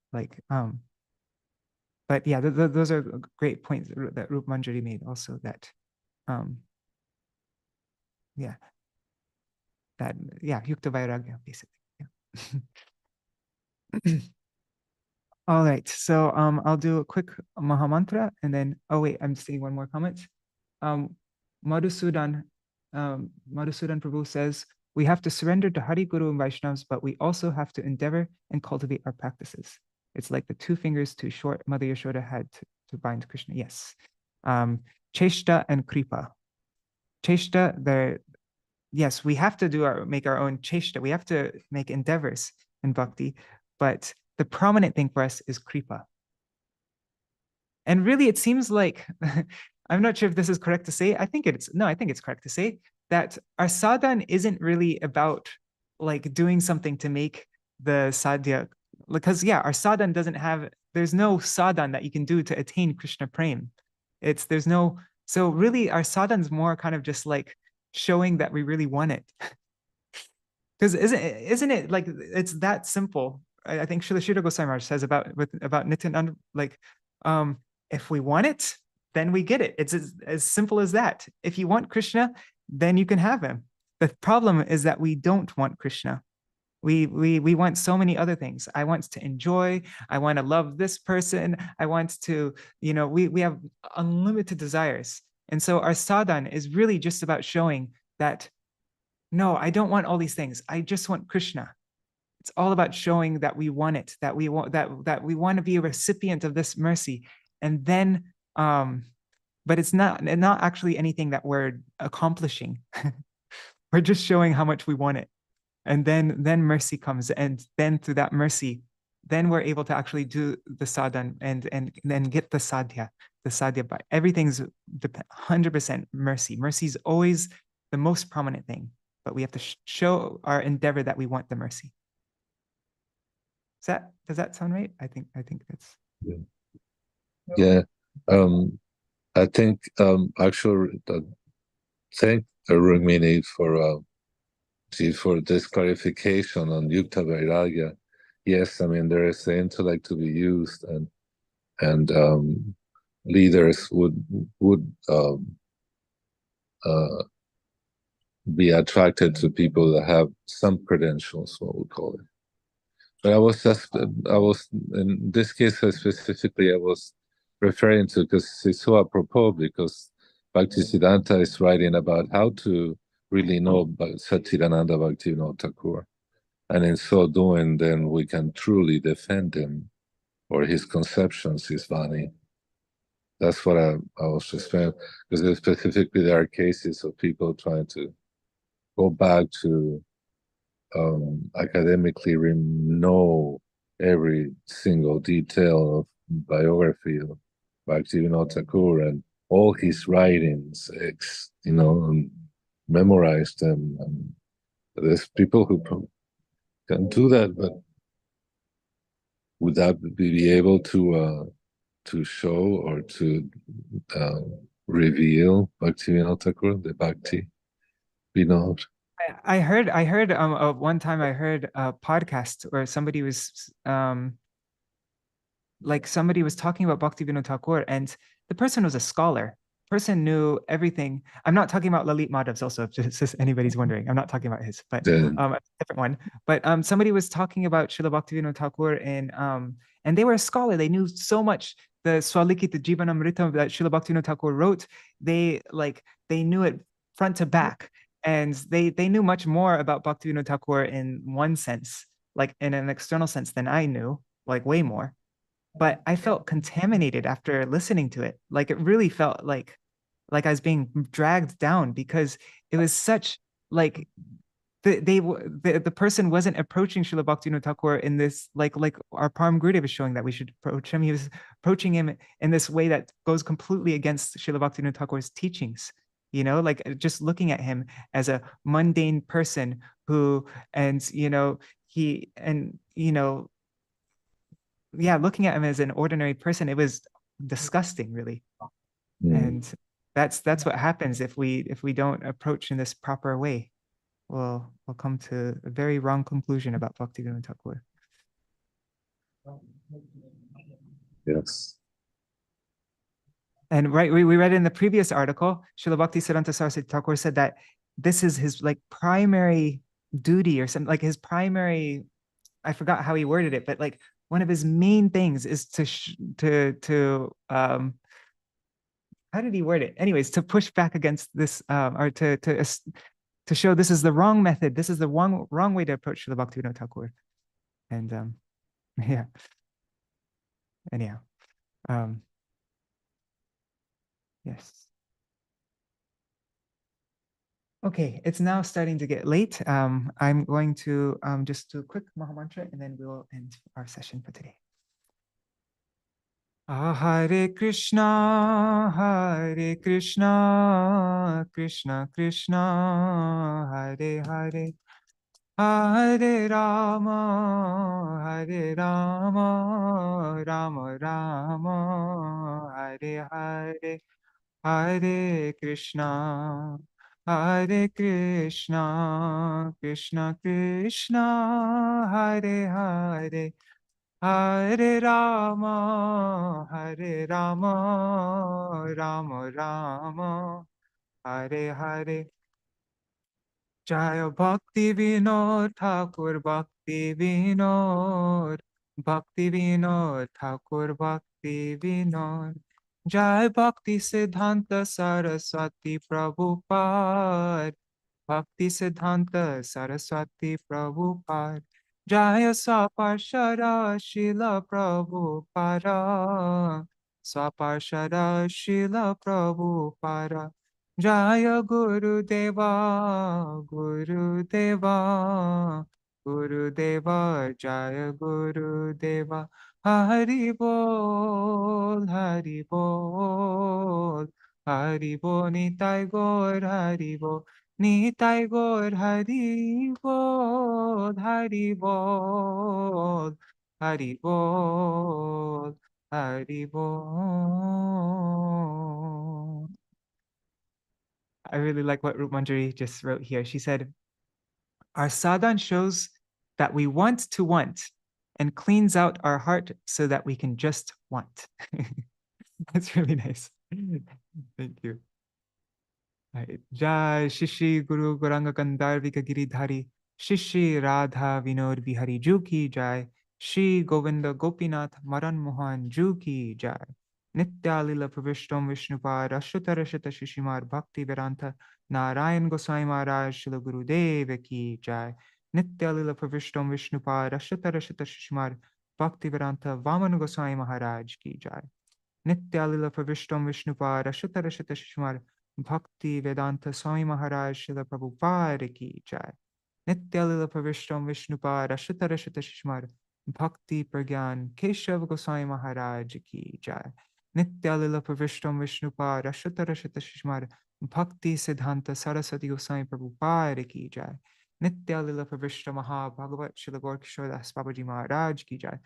But yeah, those are great points that Rup Manjari made also, that Yukta Vairagya, basically. Yeah. All right, so I'll do a quick Mahamantra, and then, oh wait, I'm seeing one more comment. Madhusudan Prabhu says, we have to surrender to Hari, Guru, and Vaishnavas, but we also have to endeavor and cultivate our practices. It's like the 2 fingers too short Mother Yashoda had to bind Krishna. Yes. Cheshta and Kripa. Cheshta, yes, we have to make our own cheshta. We have to make endeavors in bhakti, but the prominent thing for us is kripa. And really, it seems like, I'm not sure if this is correct to say. I think it's correct to say that our sadhan isn't really about like doing something to make the sadhya, because our sadhan there's no sadhan that you can do to attain Krishna prem. So really our sadhan's more kind of just like showing that we really want it. Because isn't it like, it's that simple. I think Śrīla Gosvāmī Mahārāja says about Nityananda, like, if we want it, then we get it. It's as simple as that. If you want Krishna, then you can have him. The problem is that we don't want Krishna. We want so many other things. I want to enjoy. I want to love this person. I want to, we have unlimited desires. And so our sadhan is really just about showing that, no, I don't want all these things. I just want Krishna. It's all about showing that we want it, that we want that we want to be a recipient of this mercy. And then but it's not actually anything that we're accomplishing. We're just showing how much we want it. And then mercy comes, and then through that mercy, then we're able to actually do the sadhana and then get the sadhya. But everything's 100% mercy. Mercy is always the most prominent thing, but we have to show our endeavor that we want the mercy. Does that sound right? I think that's
I think actually thank Rukmini for this clarification on Yukta Vairagya. Yes, I mean, there is the intellect to be used, and leaders would be attracted to people that have some credentials, what we call it. But I was in this case specifically, I was referring to, because it's so apropos, because Bhaktisiddhanta is writing about how to really know Saccidānanda Bhaktivinoda Thakur. And in so doing, then we can truly defend him or his conceptions, his Vani. That's what I was just saying, because specifically there are cases of people trying to go back to academically know every single detail of biography of Bhaktivinoda Thakur and all his writings, and memorize them. And there's people who can do that, but would that be able to show or to reveal Bhaktivinoda Thakur, the Bhakti Vinod?
I heard one time I heard a podcast where somebody was talking about Bhaktivinoda Thakur, and the person was a scholar. Person knew everything. I'm not talking about Lalit Madhav's also, just anybody's wondering. I'm not talking about his, but a different one. But somebody was talking about Srila Bhaktivinoda Thakur, and they were a scholar. They knew so much. The Swalikita Jivanamrita that Srila Bhaktivinoda Thakur wrote, they knew it front to back. And they knew much more about Bhaktivinoda Thakur in one sense, like in an external sense, than I knew, like way more. But I felt contaminated after listening to it. Like it really felt like I was being dragged down, because it was such like the person wasn't approaching Srila Bhaktivinoda Thakur in this like our Param Gurudev is showing that we should approach him. He was approaching him in this way that goes completely against Srila Bhaktivinoda Thakur's teachings. Like just looking at him as a mundane person who, looking at him as an ordinary person, it was disgusting, really. And that's what happens if we don't approach in this proper way. We'll come to a very wrong conclusion about Bhaktivinoda Thakur.
Yes.
And right, we read in the previous article, Srila Bhaktisiddhanta Saraswati Thakur said that this is his like primary duty, or something, like his primary, I forgot how he worded it, but like one of his main things is to how did he word it? Anyways, to push back against this, or to show this is the wrong method, this is the wrong way to approach Srila Bhaktivinoda Thakur. And yeah. Anyhow. Yes. Okay, it's now starting to get late. I'm going to just do a quick Mahamantra, and then we'll end our session for today. Hare Krishna, Krishna Krishna, Hare Hare, Hare Rama, Rama Rama, Hare Hare, Hare Krishna, Krishna Krishna, Hare Hare, Hare Rama, Rama Rama, Hare Hare. Jaya Bhaktivinoda Thakur, Bhaktivinoda Thakur, Bhaktivinoda. Jai Bhaktisiddhanta Saraswati Prabhupada, Bhaktisiddhanta Saraswati Prabhupada. Jaya Swaparshara Śrīla Prabhupada. Swaparshara Śrīla Prabhupada. Jaya Guru Deva, Guru Deva, Guru Deva, Jaya Guru Deva. Hari Bol, Hari Bol, Hari Bol, Nitai Gaur, Hari Bol. Nitai Gaur, Hari Bol, Hari Bol, Hari Bol, Hari Bol. I really like what Rup Manjari just wrote here. She said, our sadhan shows that we want to want and cleans out our heart so that we can just want. That's really nice. Thank you. Jai Shishi Guru Gauranga Gandharvika Giridhari Shishi Radha Vinod Bihari Ju ki Jai Shri Govinda Gopinath Maran Mohan Ju ki Jai Nitya Lila Pravishtam Vishnupad Ashita Rashita Shishimar Bhakti Vedanta Narayan Gosvāmī Mahārāja Śrīla Guru Deva ki Jai Nitya Lila Pravishtam Vishnupad Ashita Rashita Shishimar Bhakti Vedanta Vamana Gosvāmī Mahārāja ki Jai Nitya Lila Pravishtam Vishnupad Ashita Rashita Shishimar Bhakti Vedanta Swami Maharaj Śrīla Prabhupada ki Jai Nitya Lila Pravishtam Vishnupad Ashita Rashita Shishmar Bhakti Prajñāna Keśava Gosvāmī Mahārāja ki Jai Nitya Lila Pravishtam Vishnupad Ashita Rashita Shishmar Bhakti Siddhanta Saraswati Gosvāmī Prabhupada ki Jai Nitya Lila Pravishta Maha Bhagavat Śrīla Keśava Gosvāmī Mahārāja ki Jai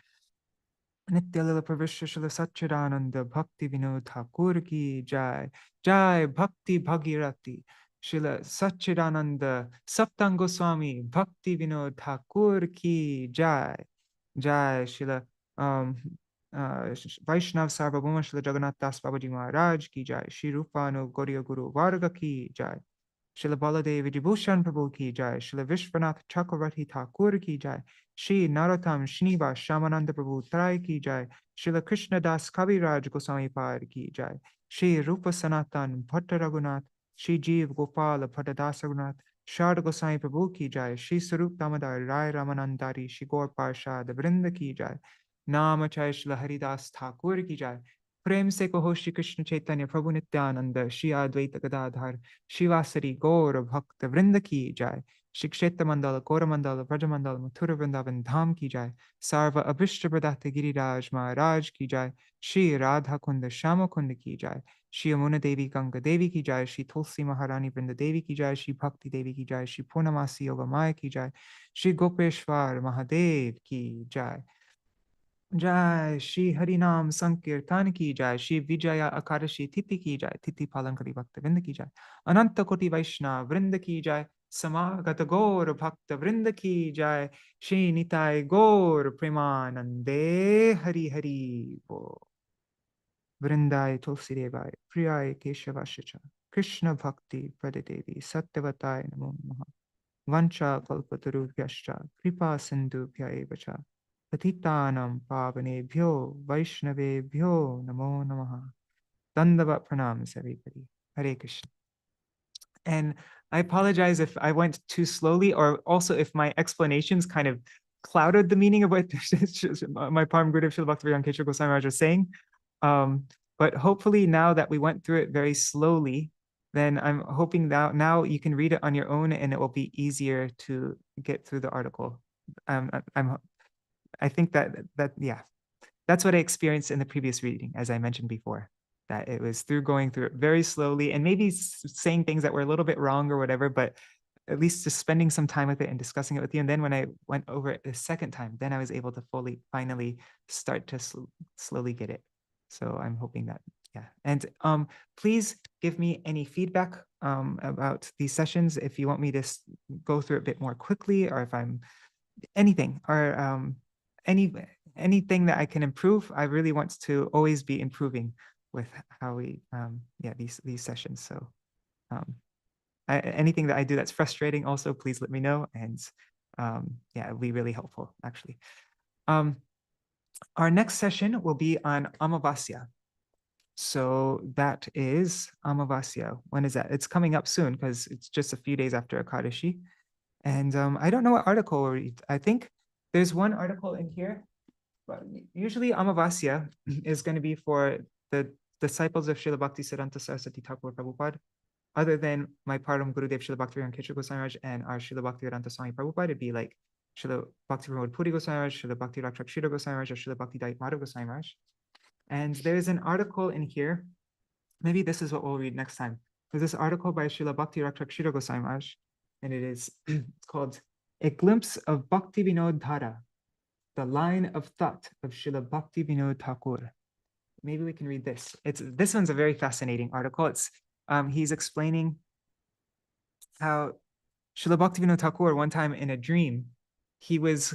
Nitya Lila Pravishta Śrīla Saccidānanda Bhaktivinoda Ṭhākura ki Jai Jai Bhakti Bhagirati Śrīla Saccidānanda Gosvāmī Bhaktivinoda Ṭhākura ki Jai Jai Śrīla Vaishnav Sarvabhauma Śrīla Jagannath Das Babaji Maharaj ki Jai Shri Rupanu Gauriya Guru Varga ki Jai Śrīla Baladevi Vibhushan Prabhu ki Jai Śrīla Vishwanath Chakravarti Ṭhākura ki Jai Shri Narottam Shrinivas Shyamananda Prabhu Trai ki Jai Śrīla Krishna Das Kaviraj Goswami Par ki Jai Shri Rupa Sanatan Bhatta Raghunath Shri Jeev Gopala Bhatta Das Raghunath Śrīla Goswami Prabhu ki Jai Shri Sarup Damodar Rai Ramanandari Shri Gaur Parshad Vrinda ki Jai Namachay Śrīla Haridas Thakur ki Jai Prem se kaho Shri Krishna Chaitanya Prabhu Nityananda Shri Advaita Gadadhar Shivasari Gaur Bhakta Vrinda ki Jai Shri Kshetra Mandala, Gaura Mandala, Vraja Mandala, Mathura Vrindavan Dham ki Jai Sarva Abhishta Pradata Giriraj Maharaj ki Jai Shri Radha Kunda Shama Kunda ki Jai Shri Yamuna Devi Ganga Devi ki Jai Shri Tulsi Maharani Vrinda Devi ki Jai Shri Bhakti Devi ki Jai Shri Purnamasi Yoga Maya ki Jai Shri Gopeshwar Mahadev ki Jai Jai Shri Harinam Sankirtan ki Jai Shri Vijaya Akadashi Titi ki Jai Titi Palankari Bhakta Vrinda ki Jai Ananta Koti Vaishnav Vrinda ki Jai Samagata Gaur Bhakta Vrinda ki Jai Shri Nitai Gaur Premanande Hari Hari Bo Vrindai Tulsi Devai Priyai Keśava Gosvāmī Krishna Bhakti Pradadevi Satyavatai Namo Namaha Vancha Kalpatarubhyascha Kripa Sindhubhya Evacha Patitanam Pavanebhyo Vaishnavebhyo Namo Namaha. Dandavat pranams, everybody. Hare Krishna. And I apologize if I went too slowly, or also if my explanations kind of clouded the meaning of what my Param Gurudev Śrīla Bhaktivinoda Keśava Gosvāmī Mahārāja was saying. But hopefully now that we went through it very slowly, then I'm hoping that now you can read it on your own and it will be easier to get through the article. I think yeah, that's what I experienced in the previous reading, as I mentioned before, that it was through going through it very slowly and maybe saying things that were a little bit wrong or whatever, but at least just spending some time with it and discussing it with you. And then when I went over it the second time, then I was able to finally start to slowly get it. So I'm hoping that, yeah. And please give me any feedback about these sessions if you want me to go through it a bit more quickly, or if I'm anything, or anything that I can improve. I really want to always be improving with how we these sessions. So anything that I do that's frustrating, also please let me know, and it'll be really helpful actually. Our next session will be on Amavasya. So that is Amavasya. When is that? It's coming up soon because it's just a few days after Ekadashi. And I don't know what article we'll read. I think there's one article in here. But usually Amavasya is going to be for the disciples of Śrīla Bhaktisiddhanta Saraswati Thakur Prabhupada, other than my Param Gurudev Śrīla Bhaktivinoda Keśava Gosvāmī Mahārāja and our Śrīla Bhaktivedanta Swami Prabhupada. It'd be like Śrīla Bhaktivinoda Puri Gosvāmī Mahārāja, Śrīla Bhakti Rakshak Śrīla Gosvāmī Mahārāja, Śrīla Bhakti Dait Madhav Gosvāmī Mahārāja. And there's an article in here. Maybe this is what we'll read next time. There's this article by Śrīla Bhakti Rakshak Śrīla Gosvāmī Mahārāja, and it is it's called A Glimpse of Bhaktivinoda Dhara, the line of thought of Śrīla Bhaktivinoda Thakur. Maybe we can read this. This one's a very fascinating article. It's he's explaining how Śrīla Bhaktivinoda Thakur one time in a dream, he was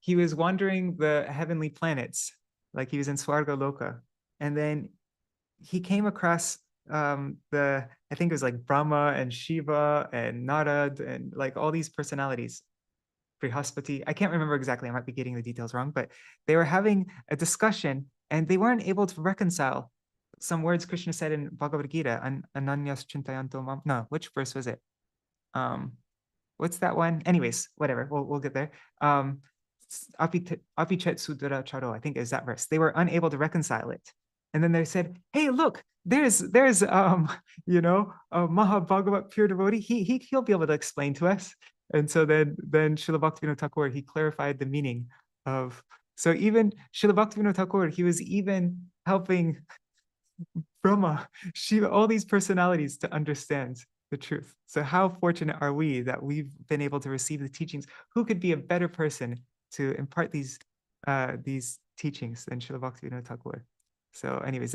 wandering the heavenly planets, like he was in Swarga Loka, and then he came across I think it was like Brahma and Shiva and Narad and like all these personalities. Brihaspati, I can't remember exactly, I might be getting the details wrong, but they were having a discussion and they weren't able to reconcile some words Krishna said in Bhagavad Gita, Ananyas Chintayanto Mam. No, which verse was it? What's that one? Anyways, whatever, we'll get there. Apichet Sudara Charo, I think is that verse. They were unable to reconcile it. And then they said, hey, look, there's a Maha Bhagavat pure devotee. He'll be able to explain to us. And so then Śrīla Bhaktivinoda Thakur, he clarified the meaning of, so even Śrīla Bhaktivinoda Thakur, he was even helping Brahma, Shiva, all these personalities to understand the truth. So how fortunate are we that we've been able to receive the teachings? Who could be a better person to impart these teachings than Śrīla Bhaktivinoda Thakur? So anyways,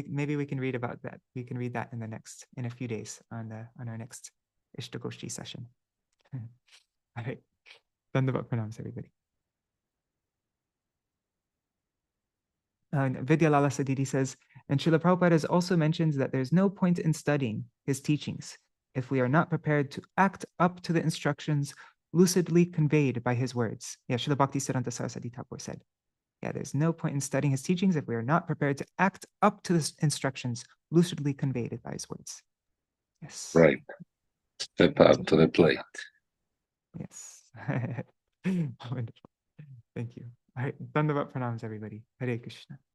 maybe we can read about that. We can read that in a few days on our next Iṣṭa-goṣṭhī session. All right. Dandavat pranams, everybody. Vidya Lala Sadidi says, and Srila Prabhupada has also mentioned that there's no point in studying his teachings if we are not prepared to act up to the instructions lucidly conveyed by his words. Yeah, Srila Bhaktisiddhanta Saraswati Thakur said, yeah, there's no point in studying his teachings if we are not prepared to act up to the instructions lucidly conveyed by his words. Yes.
Right. Step up to the plate.
Yes. Wonderful. Thank you. All right. Dandavat pranams, everybody. Hare Krishna.